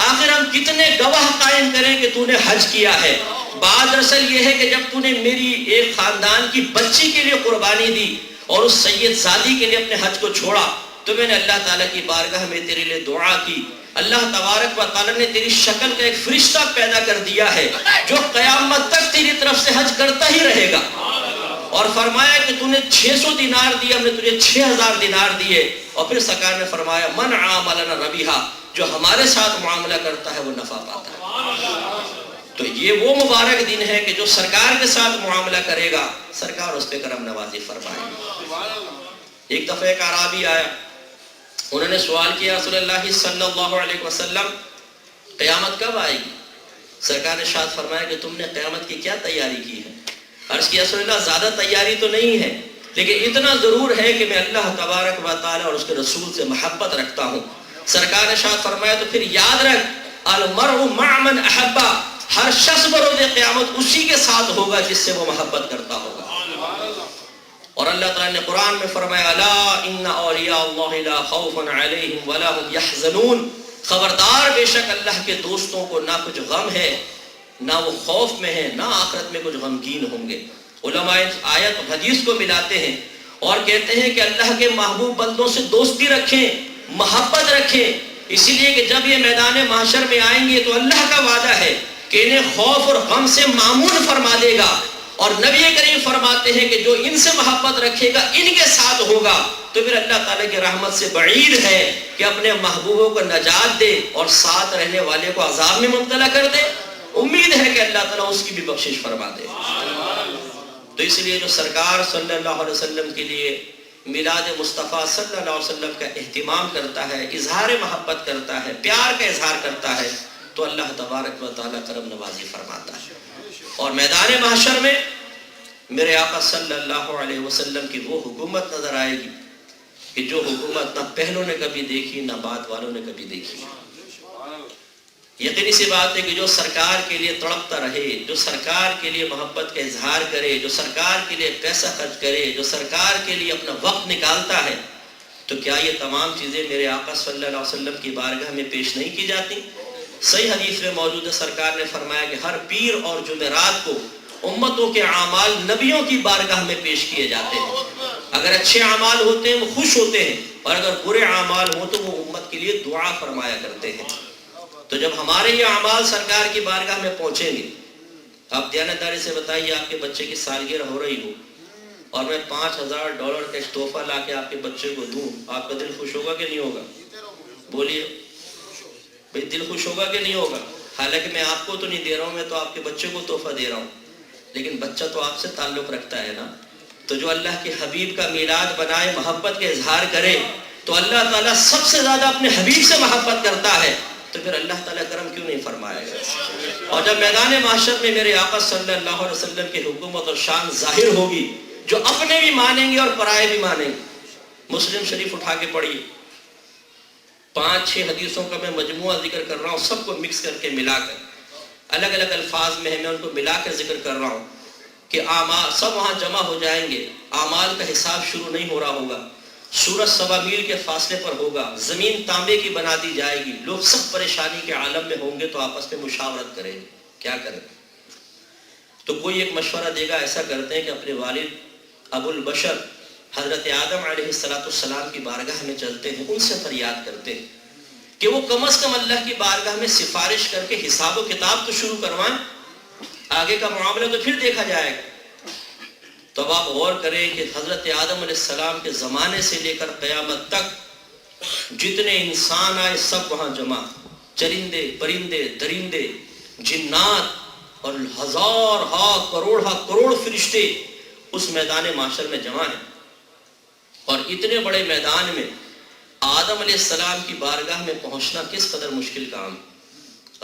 آخر ہم کتنے گواہ قائم کریں کہ تو نے حج کیا ہے۔ بات دراصل یہ ہے کہ جب تو نے میری ایک خاندان کی بچی کے لیے قربانی دی اور اس سید زادی کے لیے اپنے حج کو چھوڑا، تو میں نے اللہ تعالیٰ کی بارگاہ میں تیرے لیے دعا کی، اللہ تبارک و تعالیٰ نے تیری شکل کا ایک فرشتہ پیدا کر دیا ہے جو قیامت تک تیری طرف سے حج کرتا ہی رہے گا۔ اور فرمایا کہ تو نے 600 دینار دیے، ہم نے تجھے 6000 دینار دیے. اور پھر سرکار نے فرمایا من عاملنا ربیحا، جو ہمارے ساتھ معاملہ کرتا ہے وہ نفع پاتا ہے. تو یہ وہ مبارک دن ہے کہ جو سرکار کے ساتھ معاملہ کرے گا سرکار اس پہ کرم نوازی فرمائے گا. ایک دفعہ ایک اعرابی آیا، انہوں نے سوال کیا رسول اللہ صلی اللہ علیہ وسلم قیامت کب آئے گی؟ سرکار نے ارشاد فرمایا کہ تم نے قیامت کی کیا تیاری کی ہے؟ عرض کیا رسول اللہ زیادہ تیاری تو نہیں ہے، لیکن اتنا ضرور ہے کہ میں اللہ تبارک و تعالی اور اس کے رسول سے محبت رکھتا ہوں. سرکار نے ارشاد فرمایا تو پھر یاد رکھ المرء مع من احبا، ہر شخص بروز قیامت اسی کے ساتھ ہوگا جس سے وہ محبت کرتا ہوگا. اور اللہ تعالیٰ نے قرآن میں فرمایا الا ان اولیاء اللہ لا خوف علیہم ولا هم یحزنون، خبردار بے شک اللہ کے دوستوں کو نہ کچھ غم ہے، نہ وہ خوف میں ہیں، نہ آخرت میں کچھ غمگین ہوں گے. علماء آیت حدیث کو ملاتے ہیں اور کہتے ہیں کہ اللہ کے محبوب بندوں سے دوستی رکھیں، محبت رکھیں، اسی لیے کہ جب یہ میدان محشر میں آئیں گے تو اللہ کا وعدہ ہے کہ انہیں خوف اور غم سے معمون فرما دے گا. اور نبی کریم فرماتے ہیں کہ جو ان سے محبت رکھے گا ان کے ساتھ ہوگا. تو پھر اللہ تعالیٰ کی رحمت سے بعید ہے کہ اپنے محبوبوں کو نجات دے اور ساتھ رہنے والے کو عذاب میں مبتلا کر دے. امید ہے کہ اللہ تعالیٰ اس کی بھی بخشش فرما دے. تو اس لیے جو سرکار صلی اللہ علیہ وسلم کے لیے میلاد مصطفیٰ صلی اللہ علیہ وسلم کا اہتمام کرتا ہے، اظہار محبت کرتا ہے، پیار کا اظہار کرتا ہے، تو اللہ تبارک و تعالیٰ کرم نوازی فرماتا ہے. اور میدان محشر میں میرے آقا صلی اللہ علیہ وسلم کی وہ حکومت نظر آئے گی کہ جو حکومت نہ پہلوں نے کبھی دیکھی نہ بعد والوں نے کبھی دیکھی. یقینی سی بات ہے کہ جو سرکار کے لیے تڑپتا رہے، جو سرکار کے لیے محبت کا اظہار کرے، جو سرکار کے لیے پیسہ خرچ کرے، جو سرکار کے لیے اپنا وقت نکالتا ہے، تو کیا یہ تمام چیزیں میرے آقا صلی اللہ علیہ وسلم کی بارگاہ میں پیش نہیں کی جاتی؟ صحیح حدیث میں موجود ہے، سرکار نے فرمایا کہ ہر پیر اور جمعرات کو امتوں کے اعمال نبیوں کی بارگاہ میں پیش کیے جاتے ہیں. اگر اچھے اعمال ہوتے ہیں وہ خوش ہوتے ہیں، اور اگر برے اعمال ہوں تو وہ امت کے لیے دعا فرمایا کرتے ہیں. تو جب ہمارے یہ اعمال سرکار کی بارگاہ میں پہنچیں گے، آپ دیانتداری سے بتائیے آپ کے بچے کی سالگرہ ہو رہی ہو اور میں $5000 کا تحفہ لا کے آپ کے بچے کو دوں، آپ کا دل خوش ہوگا کہ نہیں ہوگا؟ بولیے بھئی دل خوش ہوگا کہ نہیں ہوگا؟ حالانکہ میں آپ کو تو نہیں دے رہا ہوں، میں تو آپ کے بچے کو تحفہ دے رہا ہوں، لیکن بچہ تو آپ سے تعلق رکھتا ہے نا. تو جو اللہ کے حبیب کا میلاد بنائے، محبت کا اظہار کرے، تو اللہ تعالیٰ سب سے زیادہ اپنے حبیب سے محبت کرتا ہے. تو پھر اللہ تعالیٰ کرم کیوں نہیں فرمائے گا؟ اور جب میدان محشر میں میرے آقا صلی اللہ علیہ وسلم کی حکومت اور شان ظاہر ہوگی، جو اپنے بھی مانیں گے اور پرائے بھی مانیں گے. مسلم شریف اٹھا کے پڑھیے، 5-6 حدیثوں کا میں مجموعہ ذکر کر رہا ہوں، سب کو مکس کر کے ملا کر الگ الگ الفاظ میں میں ان کو ملا کر ذکر کر رہا ہوں کہ اعمال سب وہاں جمع ہو جائیں گے. اعمال کا حساب شروع نہیں ہو رہا ہوگا، سورج 1.25 میل کے فاصلے پر ہوگا، زمین تانبے کی بنا دی جائے گی، لوگ سب پریشانی کے عالم میں ہوں گے تو آپس میں مشاورت کریں گے کیا کریں. تو کوئی ایک مشورہ دے گا، ایسا کرتے ہیں کہ اپنے والد ابو البشر حضرت آدم علیہ السلام کی بارگاہ میں چلتے ہیں، ان سے فریاد کرتے ہیں کہ وہ کم از کم اللہ کی بارگاہ میں سفارش کر کے حساب و کتاب تو شروع کروائیں، آگے کا معاملہ تو پھر دیکھا جائے گا. تو اب آپ غور کریں کہ حضرت آدم علیہ السلام کے زمانے سے لے کر قیامت تک جتنے انسان آئے سب وہاں جمع، چرندے پرندے درندے جنات اور ہزار کروڑ فرشتے اس میدان معاشر میں جمع ہیں. اور اتنے بڑے میدان میں آدم علیہ السلام کی بارگاہ میں پہنچنا کس قدر مشکل کام،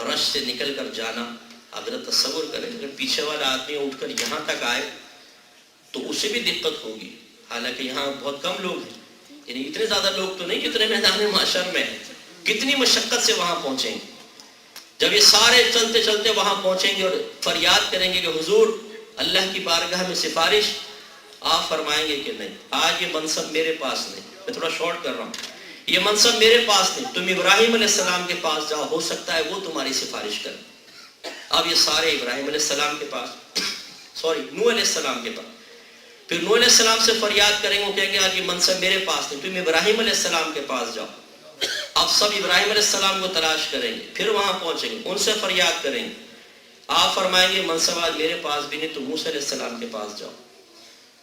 رش سے نکل کر جانا. اگر تصور کریں اگر پیچھے والا آدمی اٹھ کر یہاں تک آئے تو اسے بھی دقت ہوگی، حالانکہ یہاں بہت کم لوگ ہیں، یعنی اتنے زیادہ لوگ تو نہیں کتنے میدان معاشر میں ہیں، کتنی مشقت سے وہاں پہنچیں گے. جب یہ سارے چلتے چلتے وہاں پہنچیں گے اور فریاد کریں گے کہ حضور اللہ کی بارگاہ میں سفارش، آپ فرمائیں گے کہ نہیں، آج یہ منصب میرے پاس نہیں. میں تھوڑا شارٹ کر رہا ہوں، یہ منصب میرے پاس نہیں، تم ابراہیم علیہ السلام کے پاس جاؤ، ہو سکتا ہے وہ تمہاری سفارش کریں. اب یہ سارے ابراہیم علیہ السلام کے پاس نوح علیہ السلام کے پاس، پھر نوح علیہ السلام سے فریاد کریں گے، وہ کہیں گے آج یہ منصب میرے پاس نہیں، تم ابراہیم علیہ السلام کے پاس جاؤ. اب سب ابراہیم علیہ السلام کو تلاش کریں گے، پھر وہاں پہنچیں گے، ان سے فریاد کریں گے، آپ فرمائیں گے منصب آج میرے پاس بھی نہیں، تو موسیٰ علیہ السلام کے پاس جاؤ.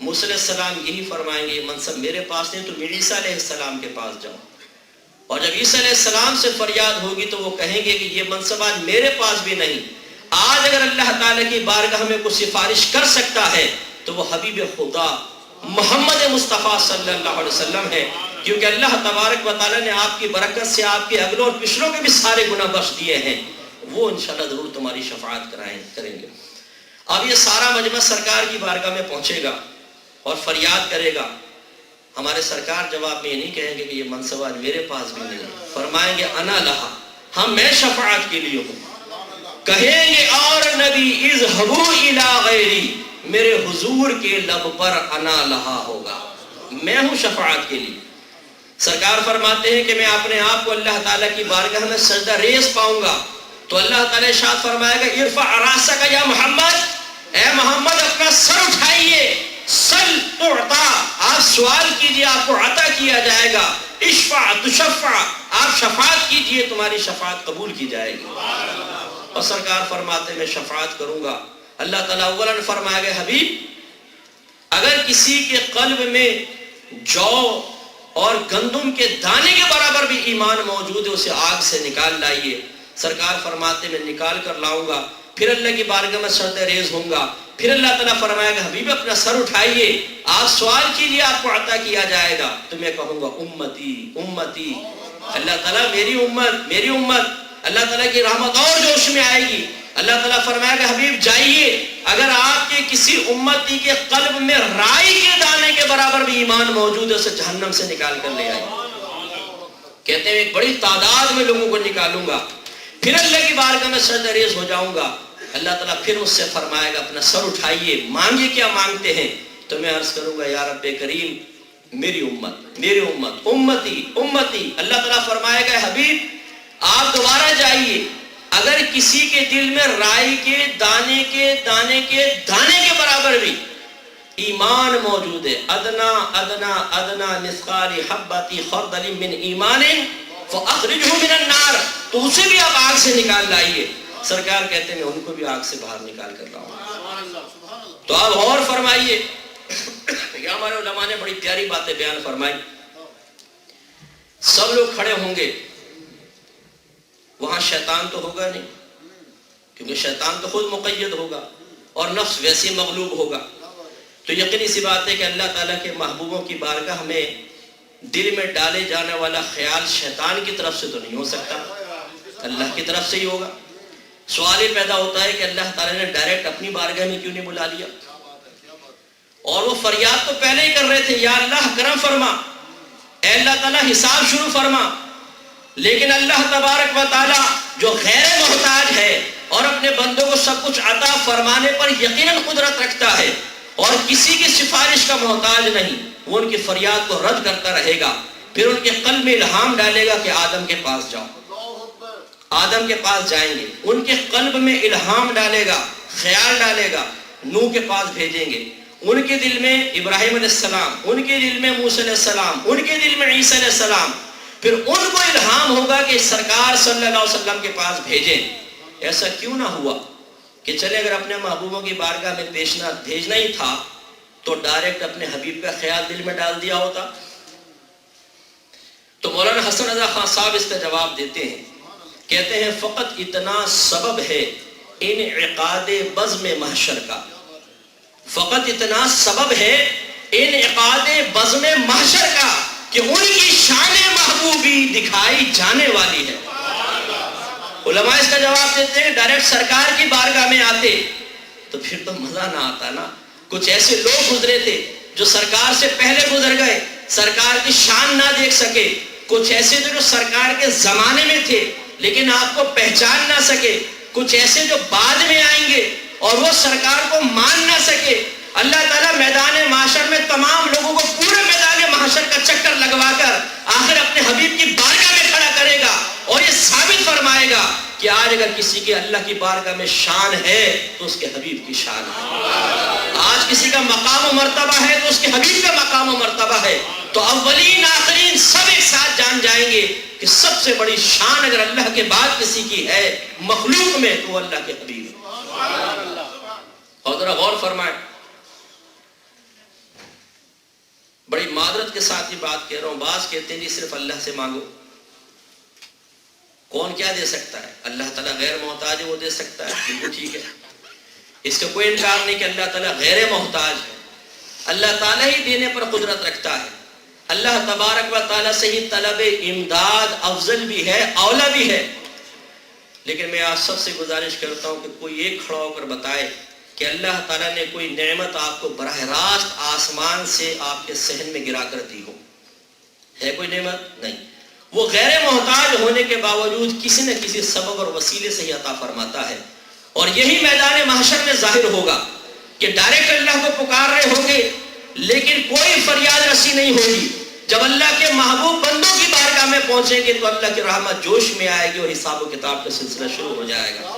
موسیٰ علیہ السلام یہی فرمائیں گے یہ منصب میرے پاس نہیں، تم عیسیٰ علیہ السلام کے پاس جاؤ. اور جب عیسیٰ علیہ السلام سے فریاد ہوگی تو وہ کہیں گے کہ یہ منصب آج میرے پاس بھی نہیں. آج اگر اللہ تعالیٰ کی بارگاہ میں کوئی سفارش کر سکتا ہے تو وہ حبیب خدا محمد مصطفیٰ صلی اللہ علیہ وسلم ہے، کیونکہ اللہ تبارک و تعالیٰ نے آپ کی برکت سے آپ کے اگلوں اور پچھلوں کے بھی سارے گناہ بخش دیے ہیں. وہ انشاءاللہ ضرور تمہاری شفاعت کریں گے. اب یہ سارا مجمع سرکار کی بارگاہ میں پہنچے گا اور فریاد کرے گا. ہمارے سرکار جواب میں یہ نہیں کہیں گے کہ یہ منصب آج میرے پاس بھی نہیں، فرمائیں گے انا لہا، ہم میں شفاعت کے لیے ہوں. کہیں گے اور نبی اذهبوا الی غیری، میرے حضور کے لب پر انا لہا ہوگا، میں ہوں شفاعت کے لیے. سرکار فرماتے ہیں کہ میں اپنے آپ کو اللہ تعالیٰ کی بارگاہ میں سجدہ ریز پاؤں گا تو اللہ تعالیٰ ارشاد فرمائے گا ارفع راسک یا محمد، اے محمد اپنا سر اٹھائیے، سل تعطا، آپ سوال کیجئے آپ کو عطا کیا جائے گا، اشفع تشفع، آپ شفاعت کیجئے تمہاری شفاعت قبول کی جائے گی. اور سرکار فرماتے ہیں میں شفاعت کروں گا. اللہ تعالیٰ اولاً فرمائے گا حبیب اگر کسی کے قلب میں جو اور گندم کے دانے کے برابر بھی ایمان موجود ہے اسے آگ سے نکال لائیے. سرکار فرماتے میں نکال کر لاؤں گا، پھر اللہ کی بارگاہ میں سجدہ ریز ہوں گا. پھر اللہ تعالیٰ فرمائے گا حبیب اپنا سر اٹھائیے، آپ سوال کیجئے آپ کو عطا کیا جائے گا. تو میں کہوں گا امتی امتی، اللہ تعالیٰ میری امت میری امت. اللہ تعالیٰ کی رحمت اور جوش میں آئے گی. اللہ تعالیٰ فرمائے گا حبیب جائیے، اگر آپ کے کسی امتی کے قلب میں رائی کے دانے کے برابر بھی ایمان موجود ہے اسے جہنم سے نکال کر لے آئیے. کہتے ہیں ایک بڑی تعداد میں لوگوں کو نکالوں گا، پھر اللہ کی بارگاہ میں سجدہ ریز ہو جاؤں گا. اللہ تعالیٰ پھر مجھ سے فرمائے گا اپنا سر اٹھائیے، مانگے کیا مانگتے ہیں. تو میں عرض کروں گا یا رب کریم میری امت میری امت امتی امتی. اللہ تعالیٰ فرمائے گا حبیب آپ دوبارہ جائیے، اگر کسی کے دل میں رائی کے دانے کے برابر بھی ایمان موجود ہے، ادنا ادنا ادنا مثقال حبۃ خردل من ایمان فاخرجہ من النار، تو اسے بھی آپ آگ سے نکال لائیے. سرکار کہتے ہیں میں ان کو بھی آگ سے باہر نکال کر لاؤں. تو آپ اور فرمائیے. یہ ہمارے علماء نے بڑی پیاری باتیں بیان فرمائی. سب لوگ کھڑے ہوں گے، وہاں شیطان تو ہوگا نہیں کیونکہ شیطان تو خود مقید ہوگا اور نفس ویسے مغلوب ہوگا. تو یقینی سی بات ہے کہ اللہ تعالیٰ کے محبوبوں کی بارگاہ میں دل میں ڈالے جانے والا خیال شیطان کی طرف سے تو نہیں ہو سکتا، اللہ کی طرف سے ہی ہوگا. سوال یہ پیدا ہوتا ہے کہ اللہ تعالیٰ نے ڈائریکٹ اپنی بارگاہ میں کیوں نہیں بلا لیا؟ اور وہ فریاد تو پہلے ہی کر رہے تھے یا اللہ کرم فرما، اے اللہ تعالیٰ حساب شروع فرما. لیکن اللہ تبارک و تعالیٰ جو غیر محتاج ہے اور اپنے بندوں کو سب کچھ عطا فرمانے پر یقیناً قدرت رکھتا ہے اور کسی کی سفارش کا محتاج نہیں، وہ ان کی فریاد کو رد کرتا رہے گا. پھر ان کے قلب میں الہام ڈالے گا کہ آدم کے پاس جاؤ. آدم کے پاس جائیں گے، ان کے قلب میں الہام ڈالے گا، خیال ڈالے گا، نوح کے پاس بھیجیں گے. ان کے دل میں ابراہیم علیہ السلام، ان کے دل میں موسیٰ علیہ السلام، ان کے دل میں عیسیٰ علیہ السلام. پھر ان کو الہام ہوگا کہ سرکار صلی اللہ علیہ وسلم کے پاس بھیجیں. ایسا کیوں نہ ہوا کہ چلے اگر اپنے محبوبوں کی بارگاہ میں بھیجنا ہی تھا تو ڈائریکٹ اپنے حبیب کا خیال دل میں ڈال دیا ہوتا. تو مولانا حسن رضا خان صاحب اس کا جواب دیتے ہیں، کہتے ہیں فقط اتنا سبب ہے انعقاد بزم محشر کا، فقط اتنا سبب ہے انعقاد بزم محشر کا کہ ان کی شان محبوبی دکھائی جانے والی ہے. علماء اس کا جواب دیتے ہیں ڈائریکٹ سرکار کی بارگاہ میں آتے تو پھر تو مزہ نہ آتا نا. کچھ ایسے لوگ گزرے تھے جو سرکار سے پہلے گزر گئے، سرکار کی شان نہ دیکھ سکے. کچھ ایسے تھے جو سرکار کے زمانے میں تھے لیکن آپ کو پہچان نہ سکے. کچھ ایسے جو بعد میں آئیں گے اور وہ سرکار کو مان نہ سکے. اللہ تعالیٰ میدان محشر میں تمام لوگوں کو پورے میدان محشر کا چکر لگوا کر آخر اپنے حبیب کی بارگاہ میں کھڑا کرے گا اور یہ ثابت فرمائے گا کہ آج اگر کسی کے اللہ کی بارگاہ میں شان ہے تو اس کے حبیب کی شان ہے. آج کسی کا مقام و مرتبہ ہے تو اس کے حبیب کا مقام و مرتبہ ہے. تو اولین آخرین سب ایک ساتھ جان جائیں گے کہ سب سے بڑی شان اگر اللہ کے بعد کسی کی ہے مخلوق میں تو وہ اللہ کے حبیب. اور ذرا غور فرمائیں، بڑی معذرت کے ساتھ یہ بات کہہ رہا ہوں، بعض کہتے ہیں جی صرف اللہ سے مانگو. کون کیا دے سکتا ہے؟ اللہ تعالیٰ غیر محتاج ہے، وہ دے سکتا ہے، بالکل ٹھیک ہے، اس کا کوئی انکار نہیں کہ اللہ تعالیٰ غیر محتاج ہے. اللہ تعالیٰ ہی دینے پر قدرت رکھتا ہے. اللہ تبارک و تعالیٰ سے ہی طلب امداد افضل بھی ہے، اولا بھی ہے. لیکن میں آپ سب سے گزارش کرتا ہوں کہ کوئی ایک کھڑا ہو کر بتائے کہ اللہ تعالیٰ نے کوئی نعمت آپ کو براہ راست آسمان سے آپ کے صحن میں گرا کر دی ہو. ہے کوئی نعمت؟ نہیں. وہ غیر محتاج ہونے کے باوجود کسی نہ کسی سبب اور وسیلے سے ہی عطا فرماتا ہے. اور یہی میدان محشر میں ظاہر ہوگا کہ ڈائریکٹ اللہ کو پکار رہے ہوں گے لیکن کوئی فریاد رسی نہیں ہوگی. جب اللہ کے محبوب بندوں کی بارگاہ میں پہنچیں گے تو اللہ کی رحمت جوش میں آئے گی اور حساب و کتاب کا سلسلہ شروع ہو جائے گا.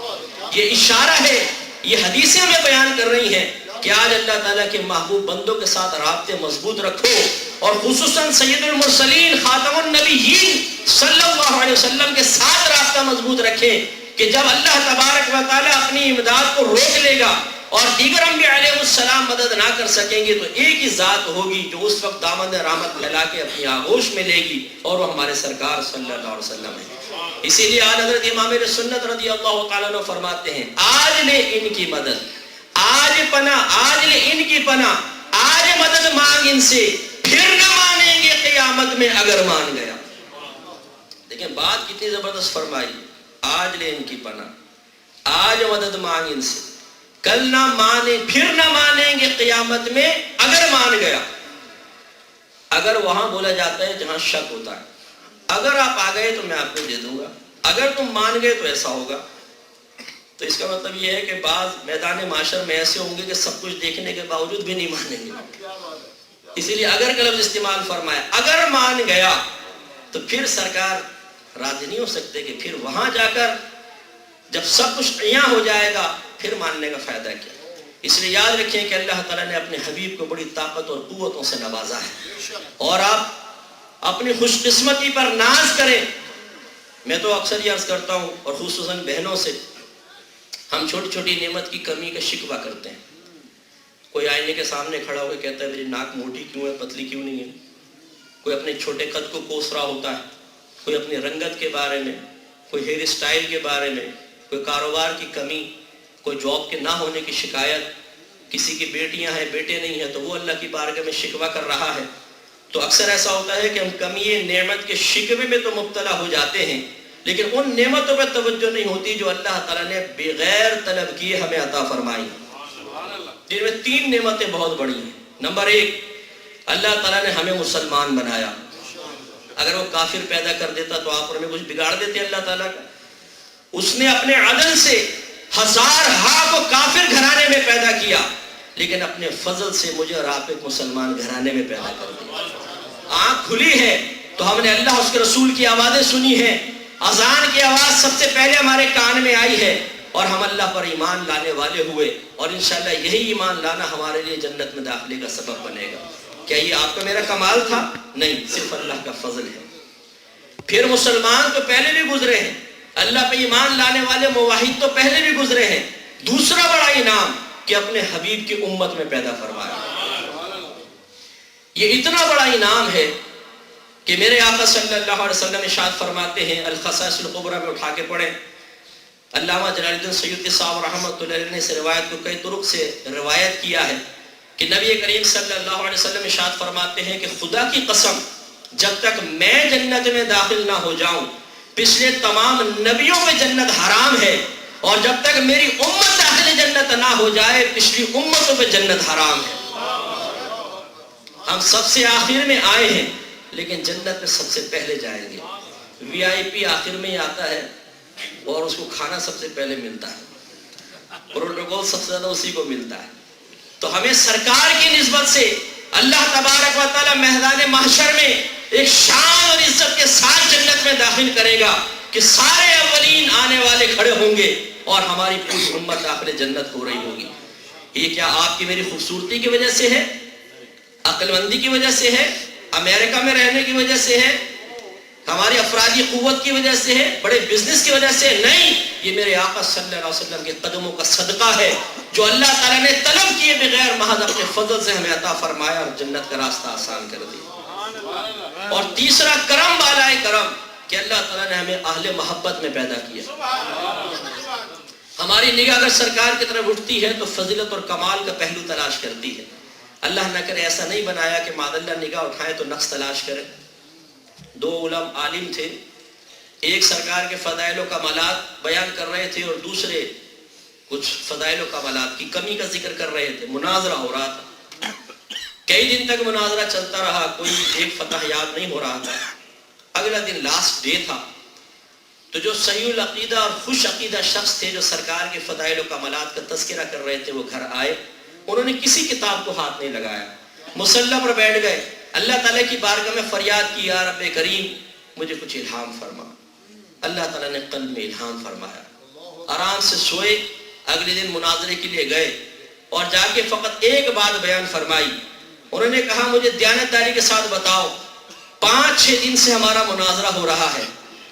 یہ اشارہ ہے، یہ حدیثیں ہمیں بیان کر رہی ہیں کہ آج اللہ تعالیٰ کے محبوب بندوں کے ساتھ رابطے مضبوط رکھو، اور خصوصاً سید المرسلین خاتم النبیین صلی اللہ علیہ وسلم کے ساتھ رابطہ مضبوط رکھیں کہ جب اللہ تبارک و تعالیٰ اپنی امداد کو روک لے گا اور دیگر انبیاء علیہ السلام مدد نہ کر سکیں گے تو ایک ہی ذات ہوگی جو اس وقت دامن رحمت پھیلا کے اپنی آغوش میں لے گی، اور وہ ہمارے سرکار صلی اللہ علیہ وسلم ہے. اسی لیے آج حضرت امام اہل سنت رضی اللہ تعالیٰ عنہ فرماتے ہیں آج لے ان کی مدد، آج پناہ، آج لے ان کی پناہ، آج مدد مانگ ان سے، پھر نہ مانیں گے قیامت میں اگر مان گیا. دیکھیں بات کتنی زبردست فرمائی. آج لے ان کی پناہ، آج مدد مانگ ان سے، کل نہ مانے، پھر نہ مانیں گے قیامت میں اگر مان گیا. اگر وہاں بولا جاتا ہے جہاں شک ہوتا ہے. اگر آپ آ گئے تو میں آپ کو دے دوں گا، اگر تم مان گئے تو ایسا ہوگا. تو اس کا مطلب یہ ہے کہ بعض میدان معاشر میں ایسے ہوں گے کہ سب کچھ دیکھنے کے باوجود بھی نہیں مانیں گے. اسی لیے اگر کا لفظ استعمال فرمایا، اگر مان گیا تو پھر سرکار راضی نہیں ہو سکتے کہ پھر وہاں جا کر جب سب کچھ عیاں ہو جائے گا پھر ماننے کا فائدہ کیا. اس لیے یاد رکھیں کہ اللہ تعالیٰ نے اپنے حبیب کو بڑی طاقت اور قوتوں سے نوازا ہے، اور آپ اپنی خوش قسمتی پر ناز کریں. میں تو اکثر یہ عرض کرتا ہوں، اور خصوصاً بہنوں سے، ہم چھوٹی چھوٹی نعمت کی کمی کا شکوہ کرتے ہیں. کوئی آئینے کے سامنے کھڑا ہو کے کہتا ہے میری ناک موٹی کیوں ہے، پتلی کیوں نہیں ہے. کوئی اپنے چھوٹے قد کو کوس رہا ہوتا ہے، کوئی اپنی رنگت کے بارے میں، کوئی ہیئر اسٹائل کے بارے میں، کوئی کاروبار کی کمی، کوئی جاب کے نہ ہونے کی شکایت، کسی کی بیٹیاں ہیں بیٹے نہیں ہیں تو وہ اللہ کی بارگاہ میں شکوہ کر رہا ہے. تو اکثر ایسا ہوتا ہے کہ ہم کمی نعمت کے شکوے میں تو مبتلا ہو جاتے ہیں لیکن ان نعمتوں پر توجہ نہیں ہوتی جو اللہ تعالیٰ نے بغیر طلب کیے ہمیں عطا فرمائی، جن میں 3 نعمتیں بہت بڑی ہیں. نمبر 1، اللہ تعالیٰ نے ہمیں مسلمان بنایا. اگر وہ کافر پیدا کر دیتا تو آپ اور میں کچھ بگاڑ دیتے اللہ تعالیٰ کا. اس نے اپنے عدل سے ہزارہا کو کافر گھرانے میں پیدا کیا لیکن اپنے فضل سے مجھے اور آپ ایک مسلمان گھرانے میں پیدا کر دیا. آنکھ کھلی ہے تو ہم نے اللہ اس کے رسول کی آوازیں سنی ہیں. اذان کی آواز سب سے پہلے ہمارے کان میں آئی ہے اور ہم اللہ پر ایمان لانے والے ہوئے، اور انشاءاللہ یہی ایمان لانا ہمارے لیے جنت میں داخلے کا سبب بنے گا. کیا یہ آپ کا میرا کمال تھا؟ نہیں، صرف اللہ کا فضل ہے. پھر مسلمان تو پہلے بھی گزرے ہیں، اللہ پہ ایمان لانے والے موحد تو پہلے بھی گزرے ہیں. دوسرا بڑا انعام کہ اپنے حبیب کی امت میں پیدا فرمایا. یہ اتنا بڑا انعام ہے کہ میرے آقا صلی اللہ علیہ وسلم ارشاد فرماتے ہیں، الخصائص الکبریٰ میں اٹھا کے پڑھیں. علامہ جلال الدین سیوطی صاحب رحمۃ اللہ علیہ نے اس روایت کو کئی طرق سے روایت کیا ہے کہ نبی کریم صلی اللہ علیہ وسلم ارشاد فرماتے ہیں کہ خدا کی قسم جب تک میں جنت میں داخل نہ ہو جاؤں پچھلے تمام نبیوں پہ جنت حرام ہے، اور جب تک میری امت داخل جنت نہ ہو جائے پچھلی امتوں پہ جنت حرام ہے. ہم سب سے آخر میں آئے ہیں لیکن جنت میں سب سے پہلے جائیں گے. وی آئی پی آخر میں ہی آتا ہے اور اس کو کھانا سب سے پہلے ملتا ہے، پروٹوکول سب سے زیادہ اسی کو ملتا ہے. تو ہمیں سرکار کی نسبت سے اللہ تبارک و تعالی میدان محشر میں ایک شان اور عزت کے ساتھ جنت میں داخل کرے گا کہ سارے اولین آنے والے کھڑے ہوں گے اور ہماری پوری امت داخل جنت ہو رہی ہوگی. یہ کیا آپ کی میری خوبصورتی کی وجہ سے ہے، عقل مندی کی وجہ سے ہے، امریکہ میں رہنے کی وجہ سے ہے، ہماری افرادی قوت کی وجہ سے ہے، بڑے بزنس کی وجہ سے نہیں، یہ میرے آقا صلی اللہ علیہ وسلم کے قدموں کا صدقہ ہے جو اللہ تعالیٰ نے طلب کیے بغیر محض اپنے فضل سے ہمیں عطا فرمایا اور جنت کا راستہ آسان کر دیا۔ اور تیسرا کرم بالائے کرم کہ اللہ تعالیٰ نے ہمیں اہل محبت میں پیدا کیا۔ ہماری نگاہ اگر سرکار کی طرف اٹھتی ہے تو فضیلت اور کمال کا پہلو تلاش کرتی ہے۔ اللہ نہ کرے ایسا نہیں بنایا کہ معاذ اللہ نگاہ اٹھائے تو نقص تلاش کرے۔ دو عالم تھے، ایک سرکار کے فضائل و کمالات بیان کر رہے تھے اور دوسرے کچھ فضائل و کمالات کی کمی کا ذکر کر رہے تھے۔ مناظرہ ہو رہا تھا، کئی دن تک مناظرہ چلتا رہا، کوئی ایک فتح یاد نہیں ہو رہا تھا۔ اگلا دن لاسٹ ڈے تھا، تو جو صحیح العقیدہ اور خوش عقیدہ شخص تھے جو سرکار کے فضائل و کمالات کا تذکرہ کر رہے تھے، وہ گھر آئے، انہوں نے کسی کتاب کو ہاتھ نہیں لگایا، مصلی پر بیٹھ گئے، اللہ تعالیٰ کی بارگاہ میں فریاد کی، یا رب کریم مجھے کچھ الہام فرما۔ اللہ تعالیٰ نے قلب میں الہام فرمایا، آرام سے سوئے۔ اگلے دن مناظرے کے لیے گئے اور جا کے فقط ایک بات بیان فرمائی، انہوں نے کہا مجھے دیانتداری کے ساتھ بتاؤ، 5-6 دن سے ہمارا مناظرہ ہو رہا ہے،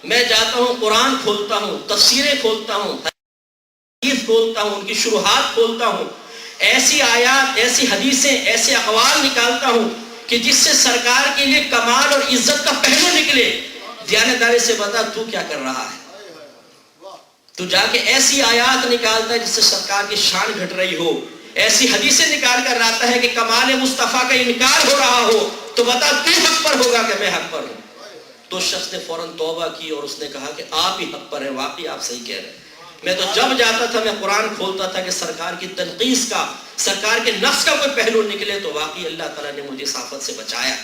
میں جاتا ہوں قرآن کھولتا ہوں، تفسیریں کھولتا ہوں، حدیث کھولتا ہوں، ان کی شروحات کھولتا ہوں، ایسی آیات، ایسی حدیثیں، ایسے اقوال نکالتا ہوں کہ جس سے سرکار کے لیے کمال اور عزت کا پہلو نکلے۔ دیانتداری سے بتا تو کیا کر رہا ہے؟ تو جا کے ایسی آیات نکالتا ہے جس سے سرکار کی شان گھٹ رہی ہو، ایسی حدیثیں نکال کر لاتا ہے کہ کمال مصطفیٰ کا انکار ہو رہا ہو، تو بتا تو حق پر ہوگا کہ میں حق پر ہوں؟ تو شخص نے فوراً توبہ کی اور اس نے کہا کہ آپ ہی حق پر ہیں، واقعی آپ صحیح کہہ رہے ہیں، میں تو جب جاتا تھا میں قرآن کھولتا تھا کہ سرکار کی تنقیص کا، سرکار کے نفس کا کوئی پہلو نکلے، تو واقعی اللہ تعالیٰ نے مجھے اس آفت سے بچایا۔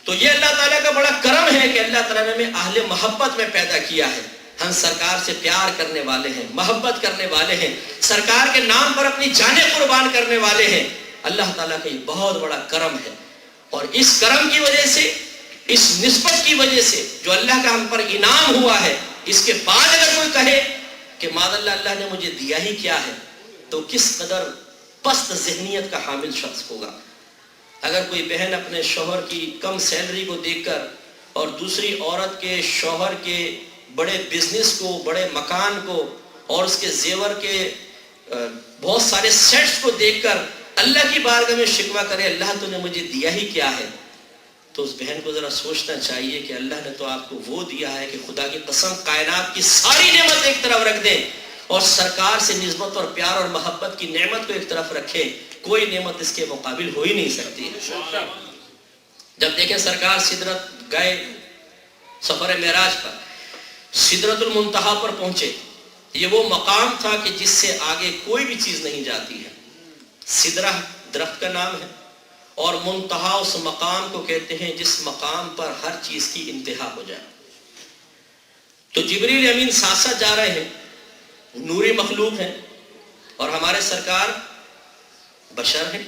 تو یہ اللہ تعالیٰ کا بڑا کرم ہے کہ اللہ تعالیٰ نے ہمیں اہل محبت میں پیدا کیا ہے، ہم سرکار سے پیار کرنے والے ہیں، محبت کرنے والے ہیں، سرکار کے نام پر اپنی جانیں قربان کرنے والے ہیں۔ اللہ تعالیٰ کا یہ بہت بڑا کرم ہے، اور اس کرم کی وجہ سے، اس نسبت کی وجہ سے جو اللہ کا ہم پر انعام ہوا ہے، اس کے بعد اگر کوئی کہے کہ معاذ اللہ اللہ نے مجھے دیا ہی کیا ہے، تو کس قدر پست ذہنیت کا حامل شخص ہوگا۔ اگر کوئی بہن اپنے شوہر کی کم سیلری کو دیکھ کر اور دوسری عورت کے شوہر کے بڑے بزنس کو، بڑے مکان کو اور اس کے زیور کے بہت سارے سیٹس کو دیکھ کر اللہ کی بارگاہ میں شکوہ کرے اللہ تو نے مجھے دیا ہی کیا ہے، تو اس بہن کو ذرا سوچنا چاہیے کہ اللہ نے تو آپ کو وہ دیا ہے کہ خدا کی قسم کائنات کی ساری نعمت ایک طرف رکھ دیں اور سرکار سے نسبت اور پیار اور محبت کی نعمت کو ایک طرف رکھیں، کوئی نعمت اس کے مقابل ہو ہی نہیں سکتی۔ جب دیکھیں سرکار سدرت گئے سفر معراج پر، سدرت المنتہا پر پہنچے، یہ وہ مقام تھا کہ جس سے آگے کوئی بھی چیز نہیں جاتی ہے۔ سدرہ درخت کا نام ہے اور منتہا اس مقام کو کہتے ہیں جس مقام پر ہر چیز کی انتہا ہو جائے۔ تو جبریل امین ساتھ ساتھ جا رہے ہیں، نوری مخلوق ہیں، اور ہمارے سرکار بشر ہیں۔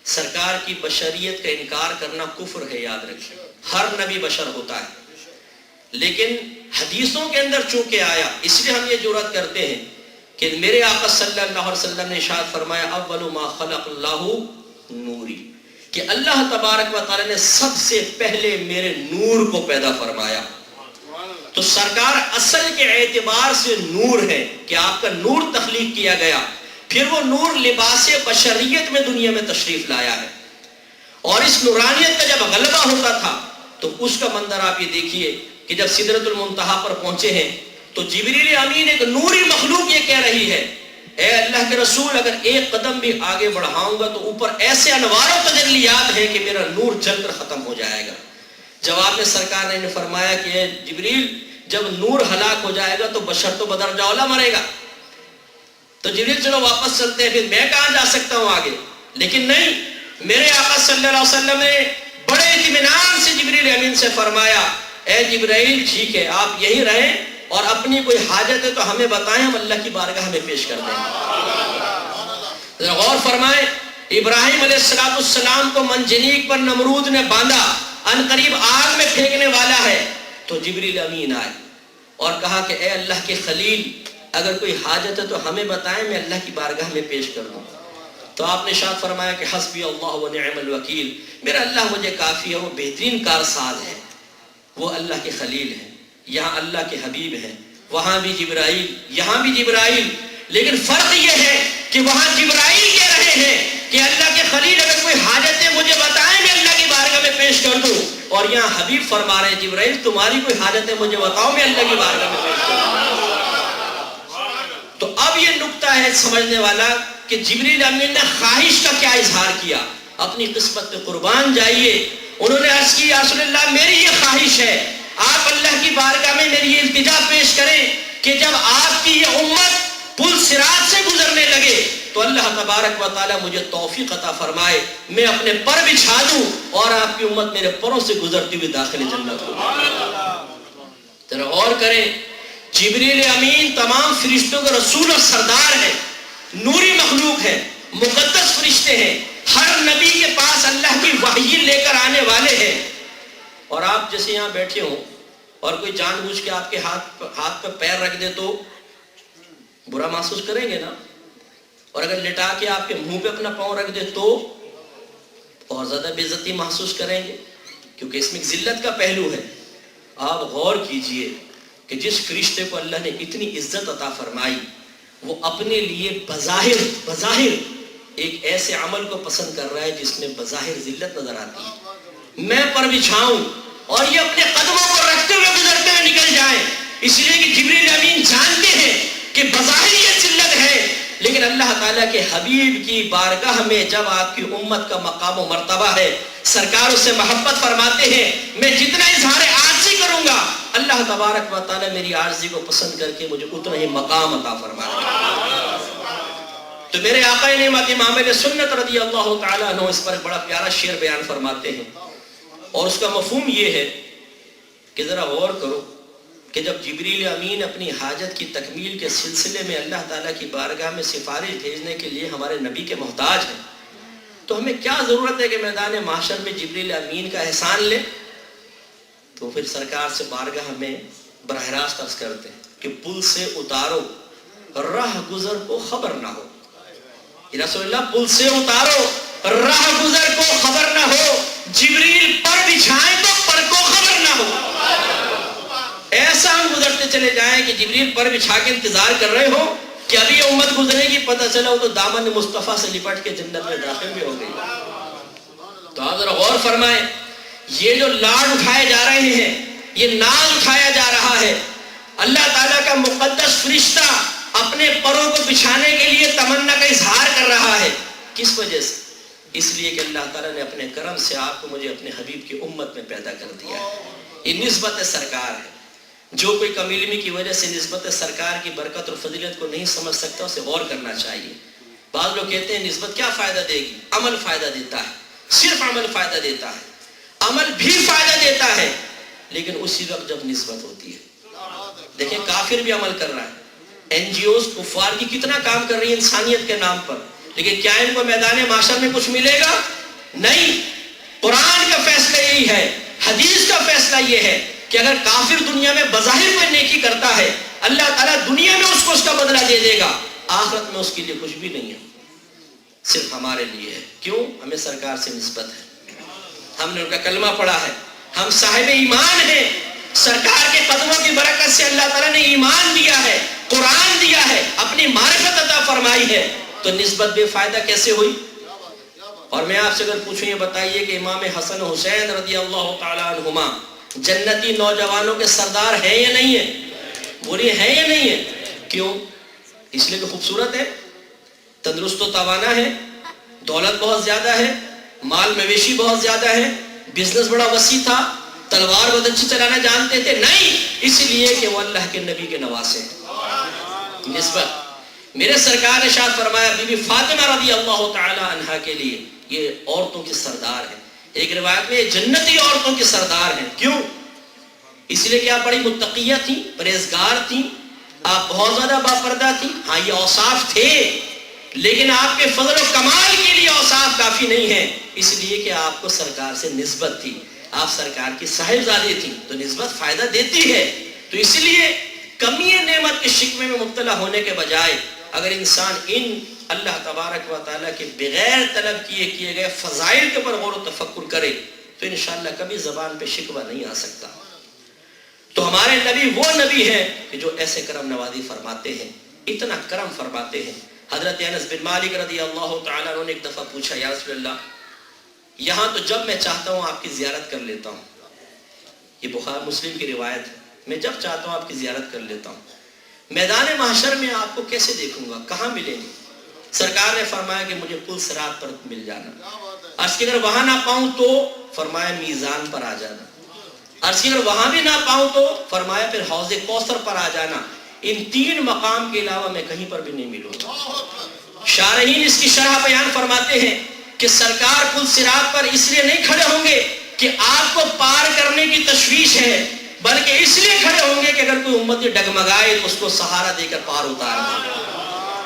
سرکار کی بشریت کا انکار کرنا کفر ہے، یاد رکھیں، ہر نبی بشر ہوتا ہے، لیکن حدیثوں کے اندر چونکہ آیا اس لیے ہم یہ جرات کرتے ہیں کہ میرے آقا صلی اللہ علیہ وسلم نے ارشاد فرمایا اول ما خلق اللہ نوری، کہ اللہ تبارک و تعالی نے سب سے پہلے میرے نور کو پیدا فرمایا۔ تو سرکار اصل کے اعتبار سے نور ہے کہ آپ کا نور تخلیق کیا گیا، پھر وہ نور لباس بشریت میں دنیا میں تشریف لایا ہے، اور اس نورانیت کا جب غلبہ ہوتا تھا تو اس کا منظر آپ یہ دیکھیے کہ جب سدرت المنتہا پر پہنچے ہیں تو جبریل امین ایک نوری مخلوق یہ کہہ رہی ہے اے اللہ کے رسول اگر ایک قدم بھی آگے بڑھاؤں گا تو اوپر ایسے انوار و تجلیات ہیں کہ میرا نور جل کر ختم ہو جائے گا۔ جواب میں سرکار نے فرمایا کہ اے جبریل جب نور ہلاک ہو جائے گا تو بشر تو بدرجہ اولا مرے گا۔ تو جبریل چلو واپس چلتے ہیں، پھر میں کہاں جا سکتا ہوں آگے؟ لیکن نہیں، میرے آقا صلی اللہ علیہ وسلم نے بڑے اطمینان سے جبریل امین سے فرمایا اے جبرائیل ٹھیک ہے آپ یہی رہیں، اور اپنی کوئی حاجت ہے تو ہمیں بتائیں، ہم اللہ کی بارگاہ میں پیش کر دیں گے۔ غور فرمائیں، ابراہیم علیہ السلام کو منجنیق پر نمرود نے باندھا، ان قریب آگ میں پھینکنے والا ہے، تو جبریل امین آئے اور کہا کہ اے اللہ کے خلیل اگر کوئی حاجت ہے تو ہمیں بتائیں، میں اللہ کی بارگاہ میں پیش کر دوں۔ تو آپ نے ارشاد فرمایا کہ حسبی اللہ و نعم الوکیل، میرا اللہ مجھے کافی ہے، وہ بہترین کارساز ہے۔ وہ اللہ کے خلیل ہیں، یہاں اللہ کے حبیب ہیں، وہاں بھی جبرائیل، یہاں بھی جبرائیل، لیکن فرق یہ ہے کہ وہاں جبرائیل کہہ رہے ہیں کہ اللہ کے خلیل اگر کوئی حاجتیں مجھے بتائیں میں اللہ کی بارگاہ میں پیش کر دوں، اور یہاں حبیب فرما رہے ہیں جبرائیل تمہاری کوئی حاجتیں مجھے بتاؤ میں اللہ کی بارگاہ میں پیش کر دوں۔ تو اب یہ نقطہ ہے سمجھنے والا کہ جبریل امین نے خواہش کا کیا اظہار کیا، اپنی قسمت پہ قربان جائیے۔ انہوں نے عرض کی یا رسول اللہ میری یہ خواہش ہے، آپ اللہ کی بارگاہ میں میری یہ التجا پیش کریں کہ جب آپ کی یہ امت پل صراط سے گزرنے لگے تو اللہ تبارک و تعالی مجھے توفیق عطا فرمائے، میں اپنے پر بچھا دوں اور آپ کی امت میرے پروں سے گزرتی ہوئی داخل جنت ہو۔ ذرا غور کریں، جبریل امین تمام فرشتوں کے رسول اور سردار ہیں، نوری مخلوق ہے، مقدس فرشتے ہیں، ہر نبی کے پاس اللہ کی وحی لے کر آنے والے ہیں، اور آپ جیسے یہاں بیٹھے ہوں اور کوئی جان بوجھ کے آپ کے ہاتھ پہ پیر رکھ دے تو برا محسوس کریں گے نا، اور اگر لٹا کے آپ کے منہ پہ اپنا پاؤں رکھ دے تو اور زیادہ بے عزتی محسوس کریں گے، کیونکہ اس میں ایک ذلت کا پہلو ہے۔ آپ غور کیجئے کہ جس فرشتے کو اللہ نے اتنی عزت عطا فرمائی وہ اپنے لیے بظاہر ایک ایسے عمل کو پسند کر رہا ہے جس میں بظاہر ذلت نظر آتی ہے، میں پر بچھاؤں اور یہ اپنے قدموں کو رکھتے ہوئے گزرتے ہوئے نکل جائیں، اس لیے کہ جبریل امین جانتے ہیں کہ بظاہر یہ ذلت ہے، لیکن اللہ تعالیٰ کے حبیب کی بارگاہ میں جب آپ کی امت کا مقام و مرتبہ ہے، سرکار اس سے محبت فرماتے ہیں میں جتنا اظہار عاجزی کروں گا اللہ تبارک و تعالیٰ میری عاجزی کو پسند کر کے مجھے اتنا ہی مقام عطا فرمائے گا۔ تو میرے آقا نعمت امام سنت رضی اللہ تعالیٰ عنہ اس پر ایک بڑا پیارا شعر بیان فرماتے ہیں، اور اس کا مفہوم یہ ہے کہ ذرا غور کرو کہ جب جبریل امین اپنی حاجت کی تکمیل کے سلسلے میں اللہ تعالیٰ کی بارگاہ میں سفارش بھیجنے کے لیے ہمارے نبی کے محتاج ہیں، تو ہمیں کیا ضرورت ہے کہ میدان محشر میں جبریل امین کا احسان لیں؟ تو پھر سرکار سے بارگاہ میں براہ راست عرض کرتے ہیں کہ پل سے اتارو راہ گزر کو خبر نہ ہو، یا رسول اللہ پل سے اتارو راہ گزر کو خبر نہ ہو، جبریل پر بچھائیں تو پر کو خبر نہ ہو۔ ایسا ہم گزرتے چلے جائیں کہ جبریل پر بچھا کے انتظار کر رہے ہو کہ ابھی یہ امت گزرے گی، پتہ چلا ہو تو دامن مصطفیٰ سے لپٹ کے جنت میں داخل بھی ہو گئی۔ تو آپ ذرا غور فرمائیں، یہ جو لاڈ اٹھائے جا رہے ہیں، یہ ناز اٹھایا جا رہا ہے، اللہ تعالیٰ کا مقدس فرشتہ اپنے پروں کو بچھانے کے لیے تمنا کا اظہار کر رہا ہے، کس وجہ سے؟ اس لیے کہ اللہ تعالیٰ نے اپنے کرم سے آپ کو مجھے اپنے حبیب کی امت میں پیدا کر دیا ہے۔ یہ نسبت سرکار ہے، جو کوئی کم علمی کی وجہ سے نسبت سرکار کی برکت اور فضیلت کو نہیں سمجھ سکتا اسے غور کرنا چاہیے۔ بعض لوگ کہتے ہیں نسبت کیا فائدہ دے گی؟ عمل فائدہ دیتا ہے، صرف عمل فائدہ دیتا ہے، عمل بھی فائدہ دیتا ہے، لیکن اسی وقت جب نسبت ہوتی ہے، دیکھیں کافر بھی عمل کر رہا ہے، این جی اوز کفار کی کتنا کام کر رہی ہے انسانیت کے نام پر، لیکن کیا ان کو میدان معاشر میں کچھ ملے گا؟ نہیں۔ قرآن کا فیصلہ یہی ہے، حدیث کا فیصلہ یہ ہے کہ اگر کافر دنیا میں بظاہر کوئی نیکی کرتا ہے اللہ تعالیٰ دنیا میں اس کو اس کا بدلہ دے دے گا، آخرت میں اس کے لیے کچھ بھی نہیں ہے، صرف ہمارے لیے ہے۔ کیوں؟ ہمیں سرکار سے نسبت ہے، ہم نے ان کا کلمہ پڑھا ہے، ہم صاحب ایمان ہیں، سرکار کے قدموں کی برکت سے اللہ تعالیٰ نے ایمان دیا ہے، قرآن دیا ہے، اپنی معرفت عطا فرمائی ہے، تو نسبت بے فائدہ کیسے ہوئی؟ اور میں آپ سے اگر پوچھوں یہ بتائیے کہ امام حسن حسین رضی اللہ تعالیٰ عنہما جنتی نوجوانوں کے سردار ہیں یا نہیں ہیں؟ بولیے ہیں یا نہیں ہیں؟ کیوں؟ اس لیے کہ خوبصورت ہے، تندرست و توانا ہے، دولت بہت زیادہ ہے، مال مویشی بہت زیادہ ہے، بزنس بڑا وسیع تھا، تلوار بہت اچھی چلانا جانتے تھے؟ نہیں، اس لیے کہ وہ اللہ کے نبی کے نواسے ہیں۔ نسبت میرے سرکار نے ارشاد فرمایا بی بی فاطمہ رضی اللہ تعالی عنہا کے لیے یہ عورتوں کی سردار ہے، ایک روایت میں یہ جنتی عورتوں کی سردار ہیں۔ کیوں؟ اس لیے کہ آپ بڑی متقیہ تھیں، پرہیزگار تھیں، آپ بہت زیادہ باپردہ تھیں۔ ہاں یہ اوصاف تھے، لیکن آپ کے فضل و کمال کے لیے اوصاف کافی نہیں ہیں، اس لیے کہ آپ کو سرکار سے نسبت تھی، آپ سرکار کی صاحبزادی تھیں، تو نسبت فائدہ دیتی ہے۔ تو اس لیے کمی نعمت کے شکوے میں مبتلا ہونے کے بجائے اگر انسان ان اللہ تبارک و تعالیٰ کے بغیر طلب کیے گئے فضائل کے اوپر غور و تفکر کرے تو انشاءاللہ کبھی زبان پہ شکوہ نہیں آ سکتا۔ تو ہمارے نبی وہ نبی ہیں کہ جو ایسے کرم نوازی فرماتے ہیں، اتنا کرم فرماتے ہیں. حضرت انس بن مالک رضی اللہ تعالیٰ عنہ نے ایک دفعہ پوچھا، یا رسول اللہ، یہاں تو جب میں چاہتا ہوں آپ کی زیارت کر لیتا ہوں. یہ بخاری مسلم کی روایت ہے. میں جب چاہتا ہوں آپ کی زیارت کر لیتا ہوں، میدان محشر میں آپ کو کیسے دیکھوں گا، کہاں ملیں گے؟ سرکار نے فرمایا کہ مجھے پل صراط پر مل جانا. عرض کی اگر وہاں نہ پاؤں تو فرمایا میزان پر آ جانا. عرض کی اگر وہاں بھی نہ پاؤں تو فرمایا پھر حوض کوثر پر آ جانا. ان 3 مقام کے علاوہ میں کہیں پر بھی نہیں ملوں گا. شارحین اس کی شرح بیان فرماتے ہیں کہ سرکار پل صراط پر اس لیے نہیں کھڑے ہوں گے کہ آپ کو پار کرنے کی تشویش ہے، بلکہ اس لیے کھڑے ہوں گے کہ اگر کوئی امتی ڈگمگائے تو اس کو سہارا دے کر پار اتارنا.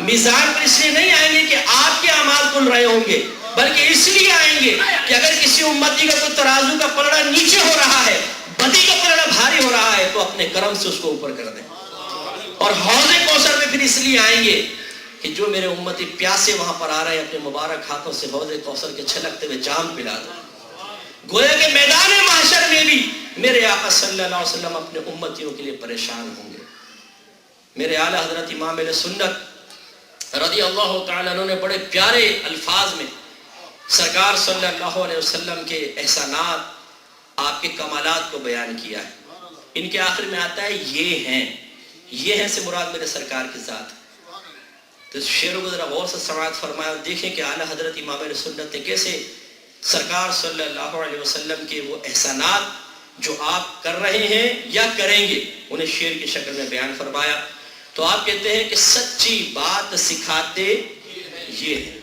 میزان پر اس لیے نہیں آئیں گے کہ آپ کے اعمال تل رہے ہوں گے، بلکہ اس لیے آئیں گے کہ اگر کسی امتی کا کوئی ترازو کا پلڑا نیچے ہو رہا ہے، بدی کا پلڑا بھاری ہو رہا ہے، تو اپنے کرم سے اس کو اوپر کر دیں. اور حوض کوثر میں پھر اس لیے آئیں گے کہ جو میرے امتی پیاسے وہاں پر آ رہے ہیں، اپنے مبارک ہاتھوں سے حوض کوثر کے چھلکتے ہوئے جام پلا دیں. گویا کہ میدان محشر میں بھی میرے آقا صلی اللہ علیہ وسلم اپنے امتیوں کے لیے پریشان ہوں گے. میرے اعلی حضرت امام اہل سنت رضی اللہ تعالیٰ عنہ نے بڑے پیارے الفاظ میں سرکار صلی اللہ علیہ وسلم کے احسانات، آپ کے کمالات کو بیان کیا ہے. ان کے آخر میں آتا ہے یہ ہیں سے مراد میرے سرکار کی ذات. تو شعر کو ذرا غور سے سماعت فرمایا اور دیکھیں کہ اعلی حضرت امام اہل سنت نے کیسے سرکار صلی اللہ علیہ وسلم کے وہ احسانات جو آپ کر رہے ہیں یا کریں گے انہیں شعر کی شکل میں بیان فرمایا. تو آپ کہتے ہیں کہ سچی بات سکھاتے یہ ہیں،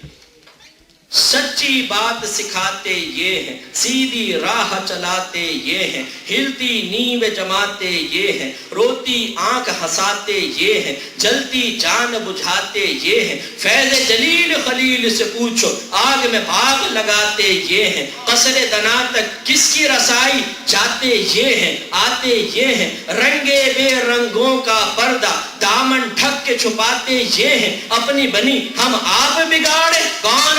سچی بات سکھاتے یہ ہیں، سیدھی راہ چلاتے یہ ہیں، ہلتی نیو جماتے یہ ہیں، روتی آنکھ ہنساتے یہ ہیں، جلتی جان بجھاتے یہ ہیں، فیض جلیل خلیل سے پوچھو آگ میں بھاگ لگاتے یہ ہیں، قصر دنا تک کس کی رسائی جاتے یہ ہیں، آتے یہ ہیں، رنگے بے رنگوں کا پردہ دامن ٹھک کے چھپاتے یہ ہیں، اپنی بنی ہم آپ بگاڑے کون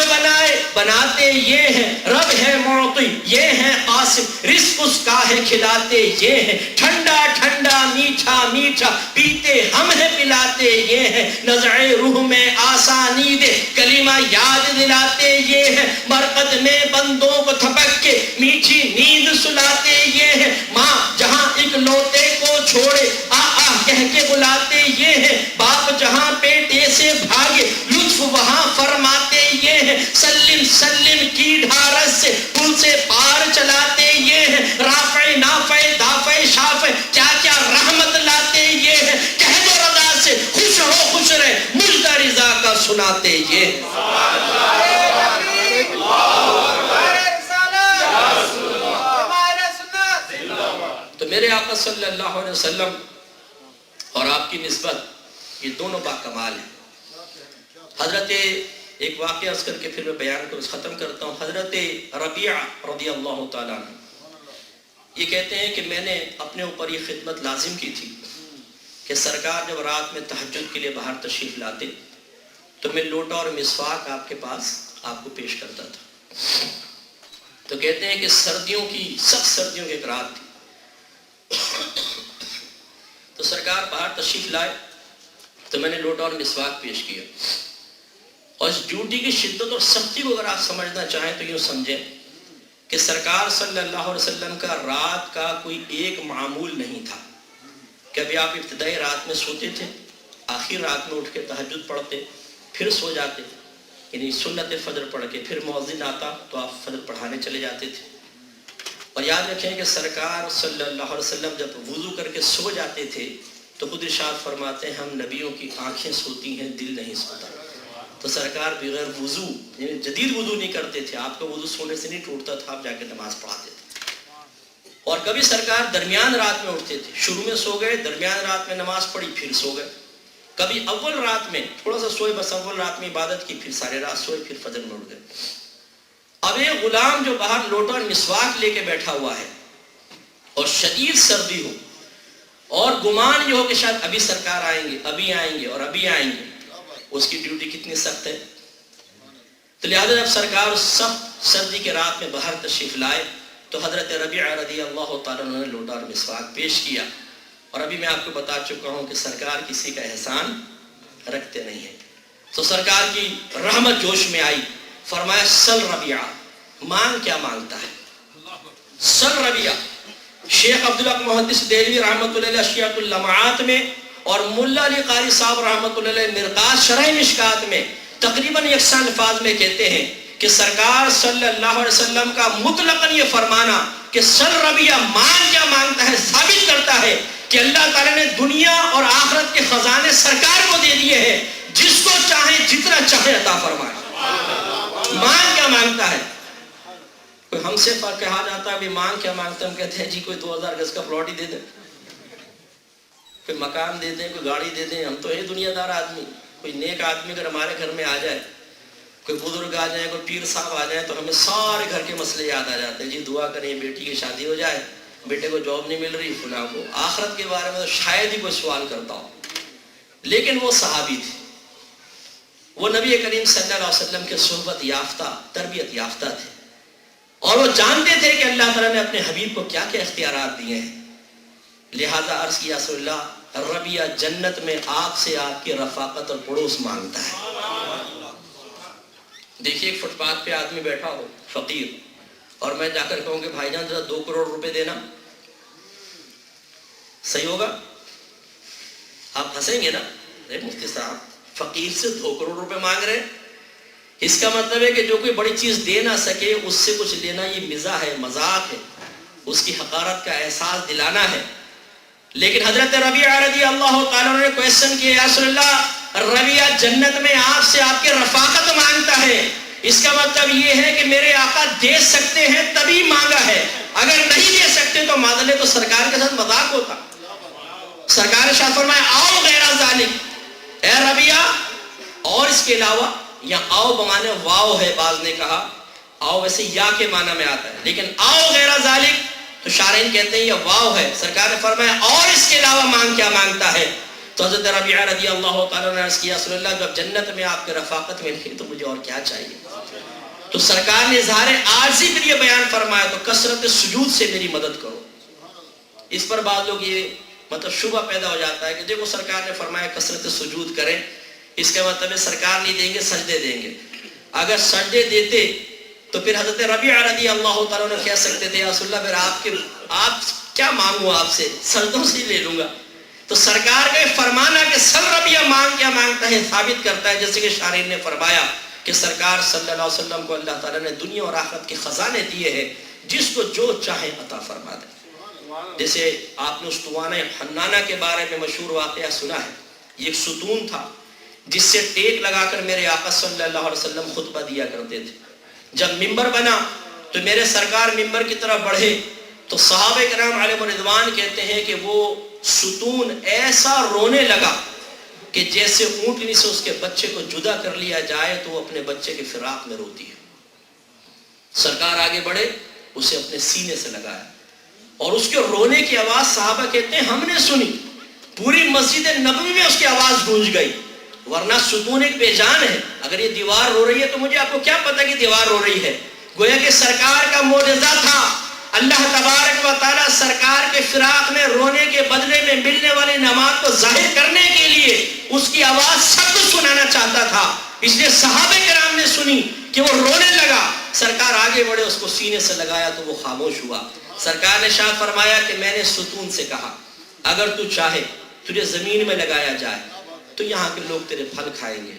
بناتے یہ ہیں، رب ہے معطی یہ ہیں قاسم رزق اس کا ہے کھلاتے یہ ہیں، ٹھنڈا ٹھنڈا میٹھا میٹھا پیتے ہم ہیں پلاتے یہ ہیں، نزع روح میں آسانی دے کلمہ یاد دلاتے یہ ہیں، مرقد میں بندوں کو تھپک کے میٹھی نیند سلاتے یہ ہیں، ماں جہاں ایک لوتے کو چھوڑے آ کہہ کے بلاتے یہ ہیں، باپ جہاں بیٹے سے بھاگے لطف وہاں فرماتے یہ ہیں، سلم سلم کی ڈھارس سے پل سے پار چلاتے یہ ہیں، رافع نافع دافع شافع کیا کیا رحمت لاتے یہ ہیں، کہہ دو رضا سے خوش ہو خوش رہے مجدہ رضا کا سناتے یہ ہیں. تو میرے آقا صلی اللہ علیہ وسلم اور آپ کی نسبت یہ دونوں با کمال ہیں. حضرت ایک واقعہ عرض کر کے پھر میں بیان کو ختم کرتا ہوں. حضرت ربیعہ رضی اللہ تعالیٰ عنہ یہ کہتے ہیں کہ میں نے اپنے اوپر یہ خدمت لازم کی تھی کہ سرکار جب رات میں تہجد کے لیے باہر تشریف لاتے تو میں لوٹا اور مسواک آپ کے پاس آپ کو پیش کرتا تھا. تو کہتے ہیں کہ سردیوں کی سخت سردیوں کی ایک رات تھی تو سرکار باہر تشریف لائے تو میں نے لوٹا اور مسواک پیش کیا. اور اس ڈیوٹی کی شدت اور سختی کو اگر آپ سمجھنا چاہیں تو یوں سمجھیں کہ سرکار صلی اللہ علیہ وسلم کا رات کا کوئی ایک معمول نہیں تھا. کبھی آپ ابتدائی رات میں سوتے تھے، آخر رات میں اٹھ کے تہجد پڑھتے، پھر سو جاتے، یعنی سنت فجر پڑھ کے پھر مؤذن آتا تو آپ فجر پڑھانے چلے جاتے تھے. اور یاد رکھیں کہ سرکار صلی اللہ علیہ وسلم جب وضو کر کے سو جاتے تھے تو خود ارشاد فرماتے ہیں ہم نبیوں کی آنکھیں سوتی ہیں دل نہیں سوتا. تو سرکار بغیر وضو یعنی جدید وضو نہیں کرتے تھے، آپ کا وضو سونے سے نہیں ٹوٹتا تھا، آپ جا کے نماز پڑھاتے تھے. اور کبھی سرکار درمیان رات میں اٹھتے تھے، شروع میں سو گئے، درمیان رات میں نماز پڑھی پھر سو گئے. کبھی اول رات میں تھوڑا سا سوئے، بس اول رات میں عبادت کی، پھر سارے رات سوئے، پھر فجر میں اٹھ گئے. اب ایک غلام جو باہر لوٹا اور مسواک لے کے بیٹھا ہوا ہے اور شدید سردی ہو اور گمان یہ ہو کہ شاید ابھی سرکار آئیں گے، ابھی آئیں گے اور ابھی آئیں گے، اس کی ڈیوٹی کتنی سخت ہے. تو لہذا جب سرکار اس سخت سردی کے رات میں باہر تشریف لائے تو حضرت ربیعہ رضی اللہ تعالیٰ عنہ نے لوٹا اور مسواک پیش کیا اور ابھی میں آپ کو بتا چکا ہوں کہ سرکار کسی کا احسان رکھتے نہیں ہیں. تو سرکار کی رحمت جوش میں آئی, فرمایا سل ربیعہ, مانگ کیا مانگتا ہے, سل ربیعہ. شیخ عبدالحق محدث دہلوی رحمۃ اللہ علیہ اشیاء اللمعات میں اور ملا علی قاری صاحب رحمۃ اللہ علیہ مرقات شرح مشکات میں تقریباً یکساں الفاظ میں کہتے ہیں کہ سرکار صلی اللہ علیہ وسلم کا مطلقاً یہ فرمانا کہ سل ربیعہ مانگ کیا مانگتا ہے ثابت کرتا ہے کہ اللہ تعالیٰ نے دنیا اور آخرت کے خزانے سرکار کو دے دیے ہیں, جس کو چاہے جتنا چاہے عطا فرمائے. مانگ کیا مانگتا ہے. کوئی ہم سے کہا جاتا ہے بھی مانگ کیا مانگتا ہے, ہم کہتے ہیں جی کوئی 2000 گز کا پلاٹ ہی دے دیں, کوئی مکان دے دیں, کوئی گاڑی دے دیں. ہم تو ہے دنیا دار آدمی. کوئی نیک آدمی اگر ہمارے گھر میں آ جائے, کوئی بزرگ آ جائیں, کوئی پیر صاحب آ جائیں, تو ہمیں سارے گھر کے مسئلے یاد آ جاتے ہیں. جی دعا کریں بیٹی کی شادی ہو جائے, بیٹے کو جاب نہیں مل رہی, فلاں کو. آخرت کے بارے میں تو شاید ہی کوئی سوال کرتا ہو. لیکن وہ صحابی تھے, وہ نبی کریم صلی اللہ علیہ وسلم کے صحبت یافتہ, تربیت یافتہ تھے, اور وہ جانتے تھے کہ اللہ تعالیٰ نے اپنے حبیب کو کیا کیا اختیارات دیے ہیں. لہذا عرض کیا رسول اللہ, ربیعہ جنت میں آپ سے آپ کی رفاقت اور پڑوس مانگتا ہے. دیکھیے ایک فٹ پاتھ پہ آدمی بیٹھا ہو فقیر, اور میں جا کر کہوں کہ بھائی جان ذرا 2 کروڑ روپے دینا, صحیح ہوگا؟ آپ ہنسیں گے نا, مفتی صاحب فقیر سے 2 کروڑ روپے مانگ رہے ہیں. اس کا مطلب ہے کہ جو کوئی بڑی چیز دے نہ سکے اس سے کچھ لینا یہ مزاح ہے, مذاق ہے, اس کی حقارت کا احساس دلانا ہے. لیکن حضرت ربیعہ رضی اللہ تعالیٰ نے کویشچن کیا, یا رسول اللہ ربیعہ جنت میں آپ سے آپ کے رفاقت مانگتا ہے, اس کا مطلب یہ ہے کہ میرے آقا دے سکتے ہیں تبھی مانگا ہے, اگر نہیں دے سکتے تو معذلے تو سرکار کے ساتھ مذاق ہوتا. سرکار نے شاہ فرمایا آؤ غیر ذالک, اے ربیعہ اور اس کے علاوہ. یا آؤ بمانے واو ہے, بعض نے کہا آؤ ویسے یا کے معنی میں آتا ہے, لیکن آؤ غیر ذالک تو شارحین کہتے ہیں یہ واو ہے. سرکار نے فرمایا اور اس کے علاوہ مانگ کیا مانگتا ہے. تو حضرت ربیعہ رضی اللہ تعالیٰ نے عرض کیا رسول اللہ جب جنت میں آپ کے رفاقت میں نہیں تو مجھے اور کیا چاہیے. تو سرکار نے اظہار عاجزی کے لیے بیان فرمایا تو کثرت سجود سے میری مدد کرو. اس پر بعض لوگ یہ مطلب شبہ پیدا ہو جاتا ہے کہ دیکھو سرکار نے فرمایا کثرت سجود کریں, اس کا مطلب ہے سرکار نہیں دیں گے سجدے دیں گے. اگر سجدے دیتے تو پھر حضرت ربیعہ رضی اللہ تعالیٰ نے کہہ سکتے تھے یا رسول اللہ پھر آپ کیا مانگوں آپ سے, سجدوں سے ہی لے لوں گا. تو سرکار کا فرمانا کہ سل ربیعہ مانگ کیا مانگتا ہے ثابت کرتا ہے, جیسے کہ شارحین نے فرمایا کہ سرکار صلی اللہ علیہ وسلم کو اللہ تعالیٰ نے دنیا اور آخرت کے خزانے دیے ہیں, جس کو جو چاہے عطا فرما دے. جیسے آپ نے اسطوانہ حنانہ کے بارے میں مشہور واقعہ سنا ہے. یہ ایک ستون تھا جس سے ٹیک لگا کر میرے آقا صلی اللہ علیہ وسلم خطبہ دیا کرتے تھے. جب ممبر بنا تو میرے سرکار ممبر کی طرف بڑھے تو صحابہ کرام علیہ رضوان کہتے ہیں کہ وہ ستون ایسا رونے لگا کہ جیسے اونٹنی سے اس کے بچے کو جدا کر لیا جائے تو وہ اپنے بچے کے فراق میں روتی ہے. سرکار آگے بڑھے, اسے اپنے سینے سے لگایا اور اس کے رونے کی آواز صحابہ کہتے ہیں ہم نے سنی, پوری مسجد نبوی میں اس کی آواز گونج گئی. ورنہ ستون ایک بے جان ہے, اگر یہ دیوار رو رہی ہے تو مجھے آپ کو کیا پتا کہ دیوار رو رہی ہے. گویا کہ سرکار کا معجزہ تھا, اللہ تبارک و تعالیٰ سرکار کے فراق میں رونے کے بدلے میں ملنے والی نعمت کو ظاہر کرنے کے لیے اس کی آواز سب کو سنانا چاہتا تھا. اس لیے صحابہ کرام نے سنی کہ وہ رونے لگا, سرکار آگے بڑھے اس کو سینے سے لگایا تو وہ خاموش ہوا. سرکار نے شاہ فرمایا کہ میں نے ستون سے کہا اگر تو چاہے تجھے زمین میں لگایا جائے تو یہاں کے لوگ تیرے پھل کھائیں گے,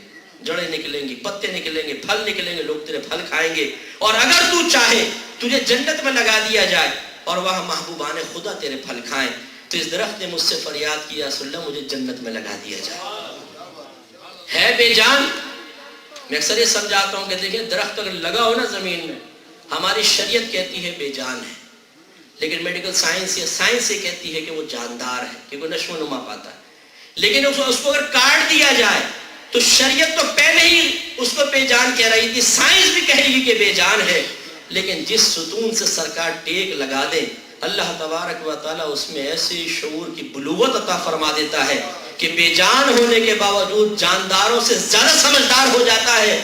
جڑیں نکلیں گی, پتے نکلیں گے, پھل نکلیں گے, لوگ تیرے پھل کھائیں گے. اور اگر تو چاہے تجھے جنت میں لگا دیا جائے اور وہاں محبوبان خدا تیرے پھل کھائیں. تو اس درخت نے مجھ سے فریاد کیا رسول اللہ مجھے جنت میں لگا دیا جائے. ہے بے جان. میں اکثر یہ سمجھاتا ہوں کہ دیکھیں درخت اگر لگا ہو نا زمین میں, ہماری شریعت کہتی ہے بے جان ہے, لیکن میڈیکل سائنس یہ کہتی ہے کہ وہ جاندار ہے کیونکہ نشو و نما پاتا ہے. لیکن اس کو اگر کاٹ دیا جائے تو شریعت تو پہلے ہی اس کو بے جان کہہ رہی تھی, سائنس بھی کہے گی کہ بے جان ہے. لیکن جس ستون سے سرکار ٹیک لگا دے اللہ تبارک و تعالیٰ اس میں ایسی شعور کی بلوغت عطا فرما دیتا ہے کہ بے جان ہونے کے باوجود جانداروں سے زیادہ سمجھدار ہو جاتا ہے.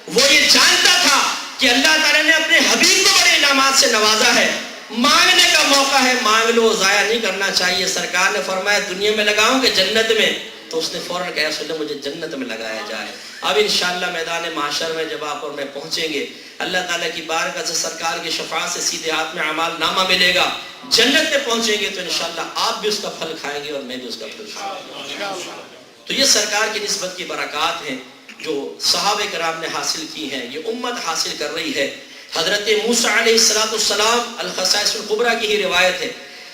وہ یہ جانتا تھا کہ اللہ تعالیٰ نے اپنے حبیب کو بڑے انعامات سے نوازا ہے, مانگنے کا موقع ہے، مانگ لو، ضائع نہیں کرنا چاہیے۔ سرکار نے فرمایا دنیا میں لگاؤں کہ جنت میں؟ تو اس نے فوراً کہا رسول اللہ مجھے جنت میں لگایا جائے۔ اب انشاءاللہ میدان محشر میں جب آپ اور میں پہنچیں گے، اللہ تعالیٰ کی بارگاہ سے سرکار کی شفاعت سے سیدھے ہاتھ میں اعمال نامہ ملے گا، جنت میں پہنچیں گے تو انشاءاللہ آپ بھی اس کا پھل کھائیں گے اور میں بھی اس کا پھل کھاؤں گا۔ تو یہ سرکار کی نسبت کی برکات ہیں جو صحابہ کرام نے حاصل کی ہیں، یہ امت حاصل کر رہی ہے۔ حضرت موسیٰ علیہ السلام الخصائص الکبریٰ کی ہی روایت ہے،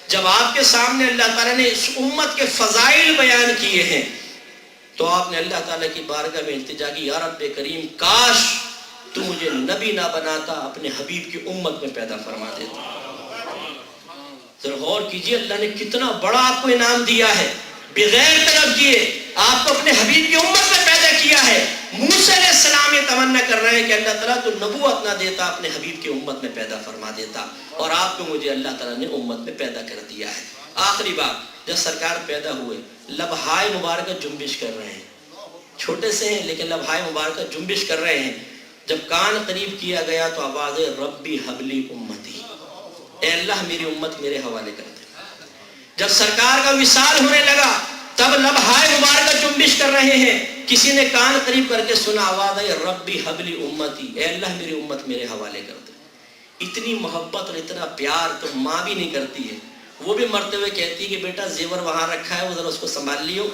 جب آپ کے سامنے اللہ تعالیٰ نے اس امت کے فضائل بیان کیے ہیں تو آپ نے اللہ تعالیٰ کی بارگاہ میں التجا کی، یا رب کریم کاش تو مجھے نبی نہ بناتا، اپنے حبیب کی امت میں پیدا فرما دیتا۔ ذرا غور کیجئے اللہ نے کتنا بڑا آپ کو انعام دیا ہے، بغیر طلب کیے آپ کو اپنے حبیب کی امت میں پیدا کیا ہے۔ موسیٰ علیہ السلام یہ تمنا کر رہے ہیں کہ اللہ تعالیٰ تو نبوت نہ دیتا، اپنے حبیب کی امت میں پیدا فرما دیتا، اور آپ کو مجھے اللہ تعالیٰ نے امت میں پیدا کر دیا ہے۔ آخری بات، جب سرکار پیدا ہوئے لبہائے مبارکہ جنبش کر رہے ہیں، چھوٹے سے ہیں لیکن لبہائے مبارکہ جنبش کر رہے ہیں۔ جب کان قریب کیا گیا تو آواز ربی حبلی امتی، اے اللہ میری امت میرے حوالے کر دے۔ جب سرکار کا وصال ہونے لگا تب لبہائے مبارکہ جنبش کر رہے ہیں، کسی نے کان قریب کر کے سنا، آواز آئی ربی حبلی امتی، اے اللہ میری امت میرے حوالے کر دے۔ اتنی محبت اور اتنا پیار تو ماں بھی نہیں کرتی ہے، وہ بھی مرتے ہوئے کہتی ہے کہ بیٹا زیور وہاں رکھا ہے وہ ذرا اس کو سنبھال لیو،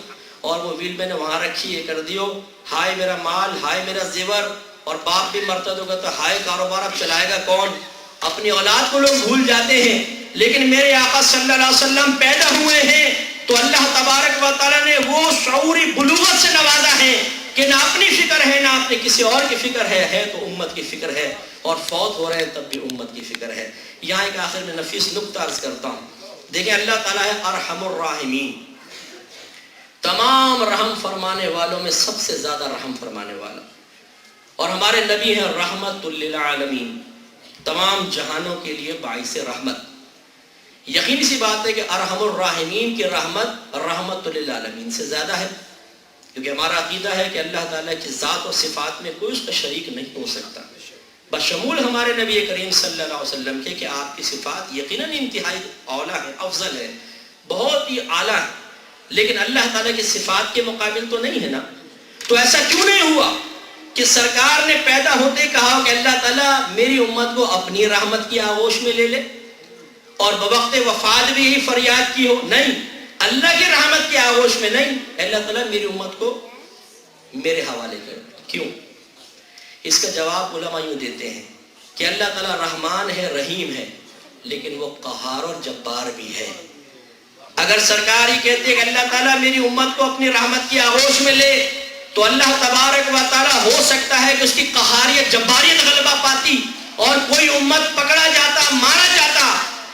اور وہ ویل میں نے وہاں رکھی ہے کر دیو، ہائے میرا مال، ہائے میرا زیور۔ اور باپ بھی مرتا تو کہتا ہائے کاروبار اب چلائے گا کون۔ اپنی اولاد کو لوگ بھول جاتے ہیں، لیکن میرے آقا صلی اللہ علیہ وسلم پیدا ہوئے ہیں تو اللہ تبارک و تعالیٰ نے وہ شعوری بلوغت سے نوازا ہے کہ نہ اپنی فکر ہے نہ اپنے کسی اور کی فکر ہے تو امت کی فکر ہے، اور فوت ہو رہے ہیں تب بھی امت کی فکر ہے۔ یہاں ایک آخر میں نفیس نکتہ عرض کرتا ہوں، دیکھیں اللہ تعالیٰ ہے ارحم الراحمین، تمام رحم فرمانے والوں میں سب سے زیادہ رحم فرمانے والا، اور ہمارے نبی ہیں رحمت للعالمین، تمام جہانوں کے لیے باعث رحمت۔ یقینی سی بات ہے کہ ارحم الراحمین کی رحمت رحمت للعالمین سے زیادہ ہے، کیونکہ ہمارا عقیدہ ہے کہ اللہ تعالیٰ کی ذات اور صفات میں کوئی اس کا شریک نہیں ہو سکتا، بشمول ہمارے نبی کریم صلی اللہ علیہ وسلم کے کہ آپ کی صفات یقیناً انتہائی اعلیٰ ہے، افضل ہے، بہت ہی اعلیٰ ہے، لیکن اللہ تعالیٰ کی صفات کے مقابل تو نہیں ہے نا۔ تو ایسا کیوں نہیں ہوا کہ سرکار نے پیدا ہوتے کہا کہ اللہ تعالیٰ میری امت کو اپنی رحمت کی آغوش میں لے لے، اور بوقت وفات بھی یہی فریاد کی ہو؟ نہیں، اللہ کی رحمت کی آغوش میں نہیں، اللہ تعالیٰ میری امت کو میرے حوالے کر۔ کیوں؟ اس کا جواب علماء یوں دیتے ہیں کہ اللہ تعالیٰ رحمان ہے، رحیم ہے، لیکن وہ قہار اور جبار بھی ہے۔ اگر سرکار ہی کہتے کہ اللہ تعالیٰ میری امت کو اپنی رحمت کی آغوش میں لے تو اللہ تبارک و تعالیٰ ہو سکتا ہے کہ اس کی قہاریت جباریت غلبہ پاتی اور کوئی امت پکڑا جاتا، مارا جاتا،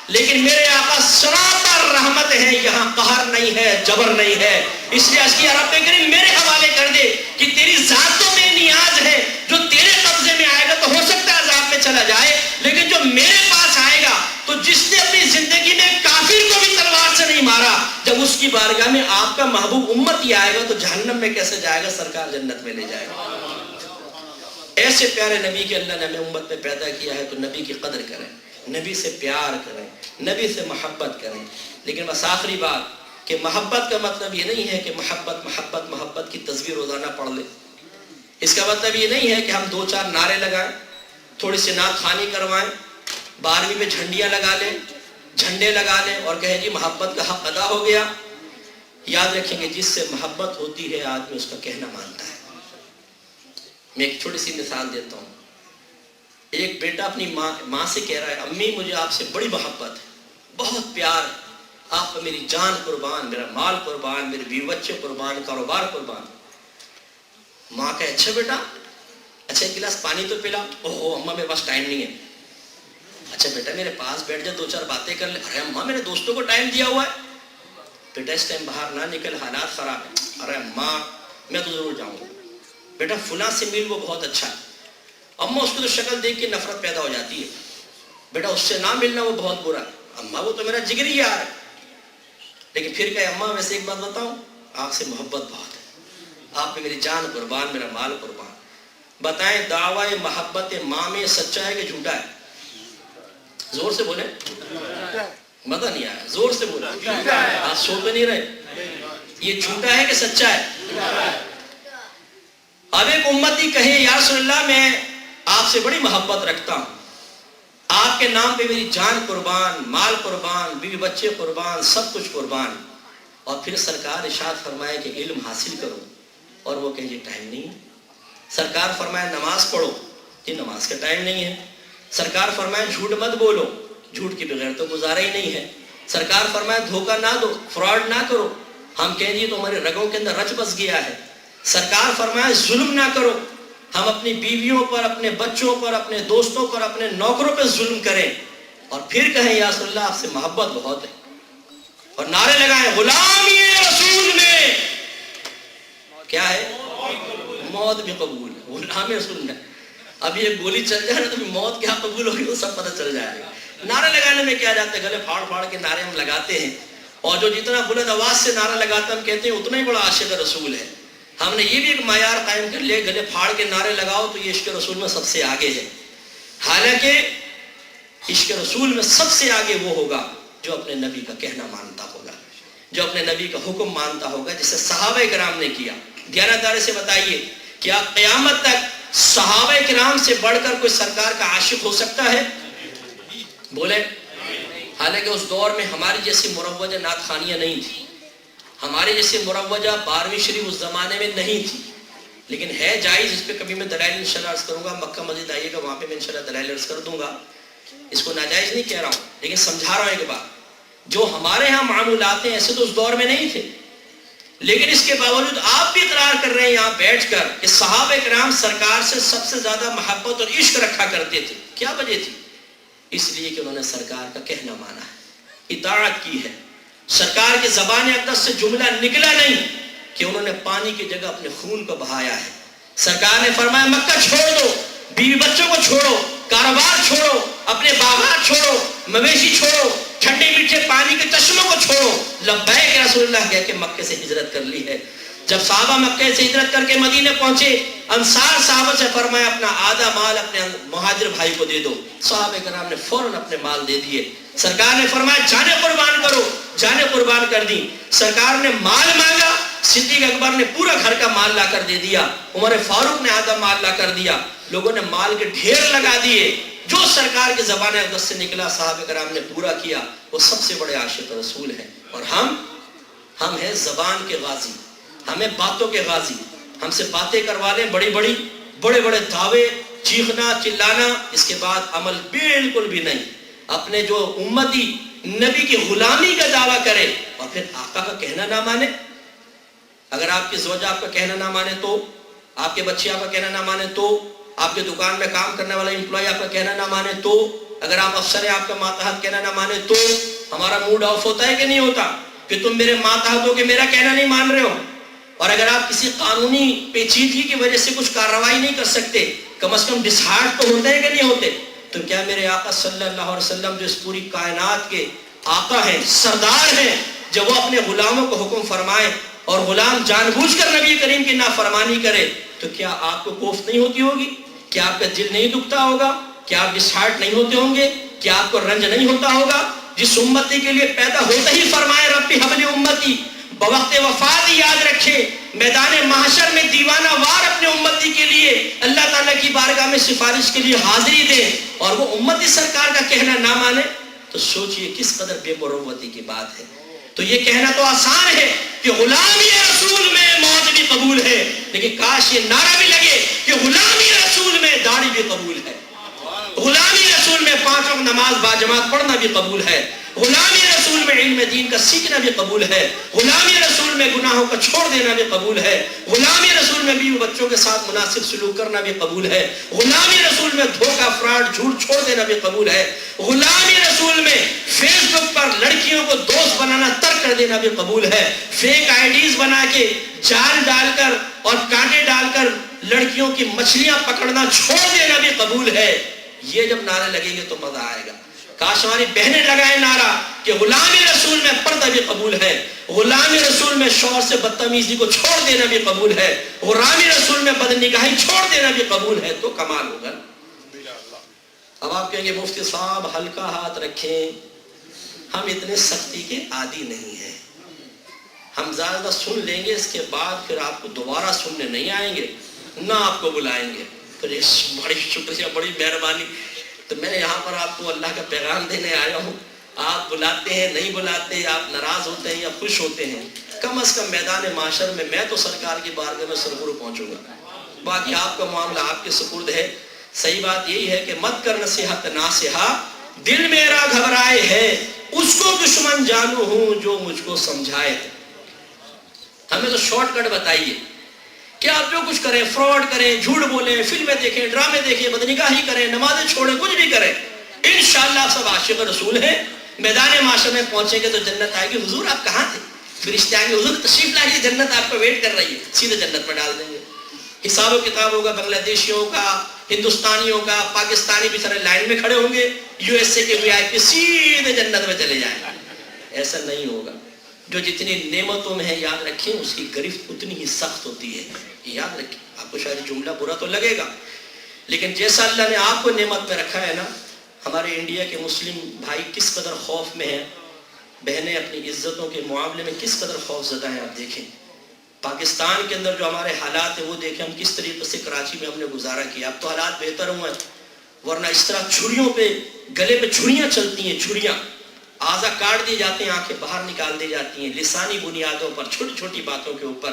لیکن میرے آقا سراپر رحمت ہے، یہاں قہر نہیں ہے، جبر نہیں ہے۔ اس لیے اس کی رب کریم میرے حوالے کر دے کہ تیری ذات تو بے نیاز ہے، جو تیرے قبضے میں آئے گا تو ہو سکتا ہے عذاب میں چلا جائے، لیکن جو میرے پاس آئے گا تو جس نے اپنی زندگی میں کافر کو بھی تلوار سے نہیں مارا، جب اس کی بارگاہ میں آپ کا محبوب امت ہی آئے گا تو جہنم میں کیسے جائے گا، سرکار جنت میں لے جائے گا۔ ایسے پیارے نبی کے اللہ نے ہمیں امت میں پیدا کیا ہے تو نبی کی قدر کریں، نبی سے پیار کریں، نبی سے محبت کریں۔ لیکن بس آخری بات کہ محبت کا مطلب یہ نہیں ہے کہ محبت محبت محبت کی تصویر روزانہ پڑھ لیں۔ اس کا مطلب یہ نہیں ہے کہ ہم 2-4 نعرے لگائیں، تھوڑی سی نعت خوانی کروائیں، 12ویں میں جھنڈیاں لگا لیں، جھنڈے لگا لیں اور کہیں جی محبت کا حق ادا ہو گیا۔ یاد رکھیں کہ جس سے محبت ہوتی ہے آدمی اس کا کہنا مانتا ہے۔ میں ایک چھوٹی سی مثال دیتا ہوں۔ ایک بیٹا اپنی ماں سے کہہ رہا ہے امی مجھے آپ سے بڑی محبت ہے، بہت پیار ہے، آپ کو میری جان قربان، میرا مال قربان، میرے بیوی بچے قربان، کاروبار قربان۔ ماں کہے اچھا بیٹا، اچھا ایک گلاس پانی تو پلا۔ اوہ اماں میرے پاس ٹائم نہیں ہے۔ اچھا بیٹا میرے پاس بیٹھ جا، 2-4 باتیں کر لے۔ ارے اماں میرے دوستوں کو ٹائم دیا ہوا ہے۔ بیٹا اس ٹائم باہر نہ نکل، حالات خراب ہیں۔ ارے اماں میں تو ضرور جاؤں گا۔ بیٹا فلاں سے مل، وہ بہت اچھا ہے۔ اماں اس کو تو شکل دیکھ کے نفرت پیدا ہو جاتی ہے۔ بیٹا اس سے نہ ملنا، وہ بہت برا ہے۔ اماں وہ تو میرا جگری یار ہے۔ لیکن پھر کہے اماں ویسے ایک بات بتاؤں، آپ سے محبت بہت ہے، آپ پہ میری جان قربان، میرا مال قربان۔ بتائیں دعوی محبت ماں میں سچا ہے کہ جھوٹا ہے؟ زور سے بولیں, مزہ نہیں آیا, زور سے بولیں. آپ سو تو نہیں رہے؟ یہ جھوٹا ہے کہ سچا ہے؟ اب ایک امتی کہے یا رسول اللہ میں آپ سے بڑی محبت رکھتا ہوں, آپ کے نام پہ میری جان قربان, مال قربان, بیوی بچے قربان, سب کچھ قربان, اور پھر سرکار ارشاد فرمائے کہ علم حاصل کرو, اور وہ کہیں یہ ٹائم نہیں ہے. سرکار فرمائے نماز پڑھو, یہ نماز کا ٹائم نہیں ہے. سرکار فرمائے جھوٹ مت بولو, جھوٹ کے بغیر تو گزارا ہی نہیں ہے. سرکار فرمائے دھوکہ نہ دو, فراڈ نہ کرو, ہم کہیں جی تو ہمارے رگوں کے اندر رچ بس گیا ہے. سرکار فرمائے ظلم نہ کرو, ہم اپنی بیویوں پر, اپنے بچوں پر, اپنے دوستوں پر, اپنے نوکروں پہ ظلم کریں, اور پھر کہیں یا رسول اللہ آپ سے محبت بہت ہے, اور نعرے لگائیں غلامی رسول میں کیا ہے, موت بھی قبول ہے. غلامی رسول میں ابھی ایک گولی چل جائے تو موت کیا قبول ہوگی وہ سب پتہ چل جائے گا. نعرے لگانے میں کیا جاتا ہے, گلے پھاڑ پھاڑ کے نعرے ہم لگاتے ہیں, اور جو جتنا بلند آواز سے نعرہ لگاتا ہم کہتے ہیں اتنا ہی بڑا عاشق رسول ہے. ہم نے یہ بھی ایک معیار قائم کر لیا, گلے پھاڑ کے نعرے لگاؤ تو یہ عشق رسول میں سب سے آگے ہے. حالانکہ عشق رسول میں سب سے آگے وہ ہوگا جو اپنے نبی کا کہنا مانتا ہوگا, جو اپنے نبی کا حکم مانتا ہوگا, جسے صحابہ کرام نے کیا. دیانتداری سے بتائیے, کیا قیامت تک صحابہ کرام سے بڑھ کر کوئی سرکار کا عاشق ہو سکتا ہے؟ بولے. حالانکہ اس دور میں ہماری جیسی مروجہ نعت خوانیاں نہیں تھی, ہمارے جیسے مروجہ 12ویں شریف اس زمانے میں نہیں تھی, لیکن ہے جائز. اس پہ کبھی میں دلائل انشاءاللہ عرض کروں گا, مکہ مسجد آئیے گا, وہاں پہ میں انشاءاللہ دلائل عرض کر دوں گا. اس کو ناجائز نہیں کہہ رہا ہوں, لیکن سمجھا رہا ہوں ایک بات, جو ہمارے ہاں معمولات ہیں ایسے تو اس دور میں نہیں تھے, لیکن اس کے باوجود آپ بھی اقرار کر رہے ہیں یہاں بیٹھ کر کہ صحابہ کرام سرکار سے سب سے زیادہ محبت اور عشق رکھا کرتے تھے. کیا وجہ تھی؟ اس لیے کہ انہوں نے سرکار کا کہنا مانا ہے, اطاعت کی ہے. سرکار کی زبان اقدس سے جملہ نکلا نہیں کہ انہوں نے پانی کی جگہ اپنے خون کو بہایا ہے. سرکار نے فرمایا مکہ چھوڑ دو, بیوی بچوں کو چھوڑو, کاروبار چھوڑو, اپنے باغات چھوڑو, مویشی چھوڑو, ٹھنڈے میٹھے پانی کے چشموں کو چھوڑو. لبیک یا رسول اللہ کہہ کے مکے سے ہجرت کر لی ہے. جب صحابہ مکے سے ہجرت کر کے مدینے پہنچے, انصار صحابہ سے فرمایا اپنا آدھا مال اپنے مہاجر بھائی کو دے دو. صحابہ کرام نے فوراً اپنے مال دے دیے. سرکار نے فرمایا جانیں قربان کرو, جانیں قربان کر دی. سرکار نے مال مانگا, صدیق اکبر نے پورا گھر کا مال لا کر دے دیا, عمر فاروق نے آدھا مال لا کر دیا. لوگوں نے مال کے ڈھیر لگا دیے. جو سرکار کے زبان اقدس سے نکلا صحابہ کرام نے پورا کیا. وہ سب سے بڑے عاشق رسول ہیں. اور ہم ہیں زبان کے غازی, ہمیں باتوں کے غازی. ہم سے باتیں کروا لیں بڑے بڑے دعوے, چیخنا چلانا, اس کے بعد عمل بالکل بھی نہیں. اپنے جو امتی نبی کی غلامی کا دعویٰ کرے اور پھر آقا کا کہنا نہ مانے. اگر آپ کی زوجہ آپ کا کہنا نہ مانے تو, آپ کے بچے آپ کا کہنا نہ مانے تو, آپ کے دکان میں کام کرنے والا امپلائی آپ کا کہنا نہ مانے تو, اگر آپ افسر ہیں آپ کا ماتحت کہنا نہ مانے تو, ہمارا موڈ آف ہوتا ہے کہ نہیں ہوتا کہ تم میرے ماتحت ہو کہ میرا کہنا نہیں مان رہے ہو. اور اگر آپ کسی قانونی پیچیدگی کی وجہ سے کچھ کارروائی نہیں کر سکتے, کم از کم ڈسہارٹ تو ہوتے ہیں کہ نہیں ہوتے. تو کیا میرے آقا صلی اللہ علیہ وسلم جو اس پوری کائنات کے آقا ہیں, سردار ہیں, جب وہ اپنے غلاموں کو حکم فرمائے اور غلام جان بوجھ کر نبی کریم کی نافرمانی کرے تو کیا آپ کو کوفت نہیں ہوتی ہوگی؟ کیا آپ کا دل نہیں دکھتا ہوگا؟ کیا آپ ڈسہارٹ نہیں ہوتے ہوں گے؟ کیا آپ کو رنج نہیں ہوتا ہوگا؟ جس امتی کے لیے پیدا ہوتا ہی فرمائے ربی حبلی امتی, بوقت وفات یاد رکھے, میدان محشر میں دیوانہ وار اپنے امتی کے لیے اللہ تعالیٰ کی بارگاہ میں سفارش کے لیے حاضری دے, اور وہ امتی سرکار کا کہنا نہ مانے, تو سوچئے کس قدر بے مروتی کی بات ہے. تو یہ کہنا تو آسان ہے کہ غلامی رسول میں موت بھی قبول ہے, لیکن کاش یہ نعرہ بھی لگے کہ غلامی رسول میں داڑھی بھی قبول ہے, غلامی رسول میں 5 وقت نماز باجماعت پڑھنا بھی قبول ہے, غلامی رسول میں علم دین کا سیکھنا بھی قبول ہے, غلامی رسول میں گناہوں کا چھوڑ دینا بھی قبول ہے, غلامی رسول میں بیوی بچوں کے ساتھ مناسب سلوک کرنا بھی قبول ہے, غلامی رسول میں دھوکہ فراڈ جھوٹ چھوڑ دینا بھی قبول ہے, غلامی رسول میں فیس بک پر لڑکیوں کو دوست بنانا ترک کر دینا بھی قبول ہے, فیک آئی ڈیز بنا کے جال ڈال کر اور کانٹے ڈال کر لڑکیوں کی مچھلیاں پکڑنا چھوڑ دینا بھی قبول ہے. یہ جب نعرے لگیں گے تو مزہ آئے گا. کاش ہماری بہنیں لگائیں نعرہ کہ غلامی رسول میں پردہ بھی قبول ہے, غلامی رسول میں شوہر سے بدتمیزی کو چھوڑ دینا بھی قبول ہے, غلامی رسول میں بدنگاہی چھوڑ دینا بھی قبول ہے, تو کمال ہوگا. اب آپ کہیں گے مفتی صاحب ہلکا ہاتھ رکھیں، ہم اتنے سختی کے عادی نہیں ہیں، ہم زیادہ سن لیں گے، اس کے بعد پھر آپ کو دوبارہ سننے نہیں آئیں گے، نہ آپ کو بلائیں گے، پھر بڑی شکریہ، بڑی مہربانی، تو میں یہاں پر آپ کو اللہ کا پیغام دینے آیا ہوں، آپ بلاتے ہیں نہیں بلاتے، آپ ناراض ہوتے ہیں یا خوش ہوتے ہیں، کم از کم میدان معاشر میں تو سرکار کی بارگاہ میں سرخرو پہنچوں گا، باقی آپ کا معاملہ آپ کے سپرد ہے۔ صحیح بات یہی ہے کہ مت کر نصیحت ناصحہ، دل میرا گھبرائے ہے، اس کو دشمن جانو ہوں جو مجھ کو سمجھائے۔ ہمیں تو شارٹ کٹ بتائیے کہ آپ جو کچھ کریں، فراڈ کریں، جھوٹ بولیں، فلمیں دیکھیں، ڈرامے دیکھیں، بدنگاہی کریں، نمازیں چھوڑیں، کچھ بھی کریں، انشاءاللہ آپ سب عاشق رسول ہیں، میدان معاشر میں پہنچیں گے تو جنت آئے گی۔ حضور آپ کہاں تھے؟ فرشتے آئیں گے، حضور تشریف لائیے، جنت آپ کو ویٹ کر رہی ہے، سیدھے جنت میں ڈال دیں گے۔ حساب و کتاب ہوگا، بنگلہ دیشیوں کا، ہندوستانیوں کا، پاکستانی بھی سارے لائن میں کھڑے ہوں گے، یو ایس اے کے VIP سیدھے جنت میں چلے جائیں گے۔ ایسا نہیں ہوگا۔ جو جتنی نعمتوں میں ہے یاد رکھیں، اس کی گرفت اتنی ہی سخت ہوتی ہے، یاد رکھیں۔ آپ کو شاید جملہ برا تو لگے گا، لیکن جیسا اللہ نے آپ کو نعمت میں رکھا ہے نا، ہمارے انڈیا کے مسلم بھائی کس قدر خوف میں ہیں، بہنیں اپنی عزتوں کے معاملے میں کس قدر خوف زدہ ہیں، آپ دیکھیں۔ پاکستان کے اندر جو ہمارے حالات ہیں وہ دیکھیں، ہم کس طریقے سے کراچی میں ہم نے گزارا کیا۔ اب تو حالات بہتر ہوئے ہیں، ورنہ اس طرح چھریوں پہ، گلے پہ چھریاں چلتی ہیں، چھریاں، اعضا کاٹ دی جاتے ہیں، آنکھیں باہر نکال دی جاتی ہیں، لسانی بنیادوں پر، چھوٹی چھوٹی باتوں کے اوپر،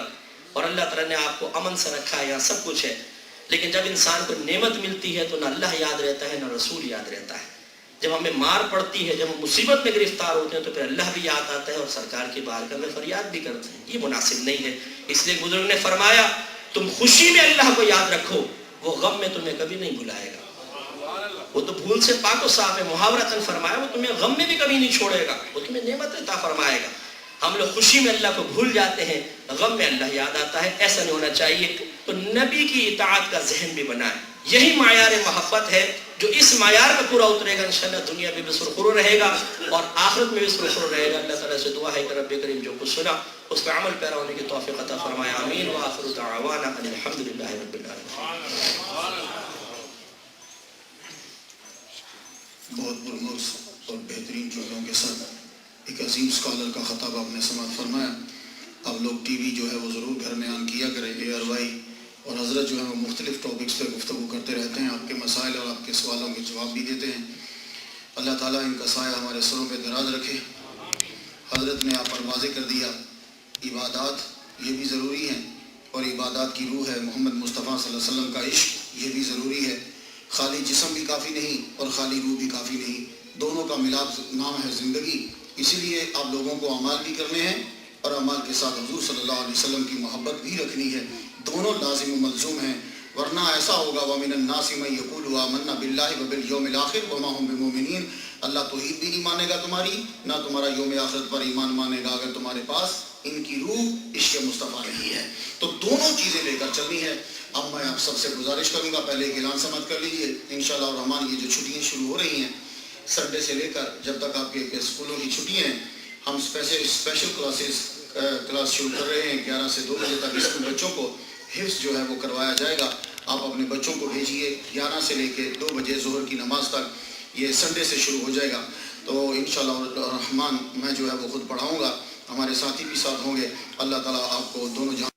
اور اللہ تعالیٰ نے آپ کو امن سے رکھا ہے، یہاں سب کچھ ہے۔ لیکن جب انسان کو نعمت ملتی ہے تو نہ اللہ یاد رہتا ہے نہ رسول یاد رہتا ہے۔ جب ہمیں مار پڑتی ہے، جب ہم مصیبت میں گرفتار ہوتے ہیں تو پھر اللہ بھی یاد آتا ہے اور سرکار کی بارگاہ میں فریاد بھی کرتے ہیں۔ یہ مناسب نہیں ہے، اس لیے بزرگ نے فرمایا تم خوشی میں اللہ کو یاد رکھو، وہ غم میں تمہیں کبھی نہیں بھلائے گا۔ وہ تو بھول سے پاک و صاف ہے، محاورتاً فرمایا وہ تمہیں غم میں بھی کبھی نہیں چھوڑے گا، وہ تمہیں نعمت عطا فرمائے گا۔ ہم لوگ خوشی میں اللہ کو بھول جاتے ہیں، غم میں اللہ یاد آتا ہے، ایسا نہیں ہونا چاہیے۔ تو نبی کی اطاعت کا ذہن بھی بنائیں، یہی معیار محبت ہے، جو اس معیار پہ پورا اترے گا انشاءاللہ دنیا میں بھی سرخرو رہے گا اور آخرت میں بھی سرخرو رہے گا۔ اللہ تعالیٰ سے دعا ہے کہ رب کریم جو کچھ سنا اس پہ عمل پیرا ہونے کی توفیق عطا فرمائے، آمین۔ وآخر دعوانا ان الحمدللہ رب العالمین۔ بہت پرموز اور بہترین جملوں کے ساتھ ایک عظیم اسکالر کا خطاب آپ نے سماعت فرمایا۔ اب لوگ ٹی وی جو ہے وہ ضرور گھر میں آن کیا کریں، ARY اور حضرت جو ہے وہ مختلف ٹاپکس پہ گفتگو کرتے رہتے ہیں، آپ کے مسائل اور آپ کے سوالوں کے جواب بھی دیتے ہیں۔ اللہ تعالیٰ ان کا سایہ ہمارے سروں پہ دراز رکھے۔ حضرت نے آپ پر واضح کر دیا عبادات یہ بھی ضروری ہیں، اور عبادات کی روح ہے محمد مصطفیٰ صلی اللہ علیہ وسلم کا عشق، یہ بھی ضروری ہے۔ خالی جسم بھی کافی نہیں اور خالی روح بھی کافی نہیں، دونوں کا ملاپ نام ہے زندگی۔ اسی لیے آپ لوگوں کو اعمال بھی کرنے ہیں اور اعمال کے ساتھ حضور صلی اللہ علیہ وسلم کی محبت بھی رکھنی ہے، دونوں لازم و ملزوم ہیں، ورنہ ایسا ہوگا وَمِنَ النَّاسِ مَن يَقُولُ آمَنَّا بِاللَّهِ وَبِالْيَوْمِ الْآخِرِ وَمَا هُم بِمُؤْمِنِينَ۔ اللہ توحید بھی نہیں مانے گا تمہاری، نہ تمہارا یوم آخرت پر ایمان مانے گا اگر تمہارے پاس ان کی روح عشق مصطفیٰ نہیں ہے۔ تو دونوں چیزیں لے کر چلنی ہے۔ اب میں آپ سب سے گزارش کروں گا، پہلے ایک اعلان سماعت کر لیجئے، انشاءاللہ الرحمن یہ جو چھٹیاں شروع ہو رہی ہیں سنڈے سے لے کر جب تک آپ کے اسکولوں کی چھٹیاں ہیں، ہم اسپیشل کلاس شروع کر رہے ہیں 11 سے 2 بجے تک۔ اسکول بچوں کو حفظ جو ہے وہ کروایا جائے گا، آپ اپنے بچوں کو بھیجیے 11 سے لے کے 2 بجے ظہر کی نماز تک، یہ سنڈے سے شروع ہو جائے گا۔ تو انشاءاللہ الرحمن میں جو ہے وہ خود پڑھاؤں گا، ہمارے ساتھی بھی ساتھ ہوں گے۔ اللہ تعالیٰ آپ کو دونوں جہاں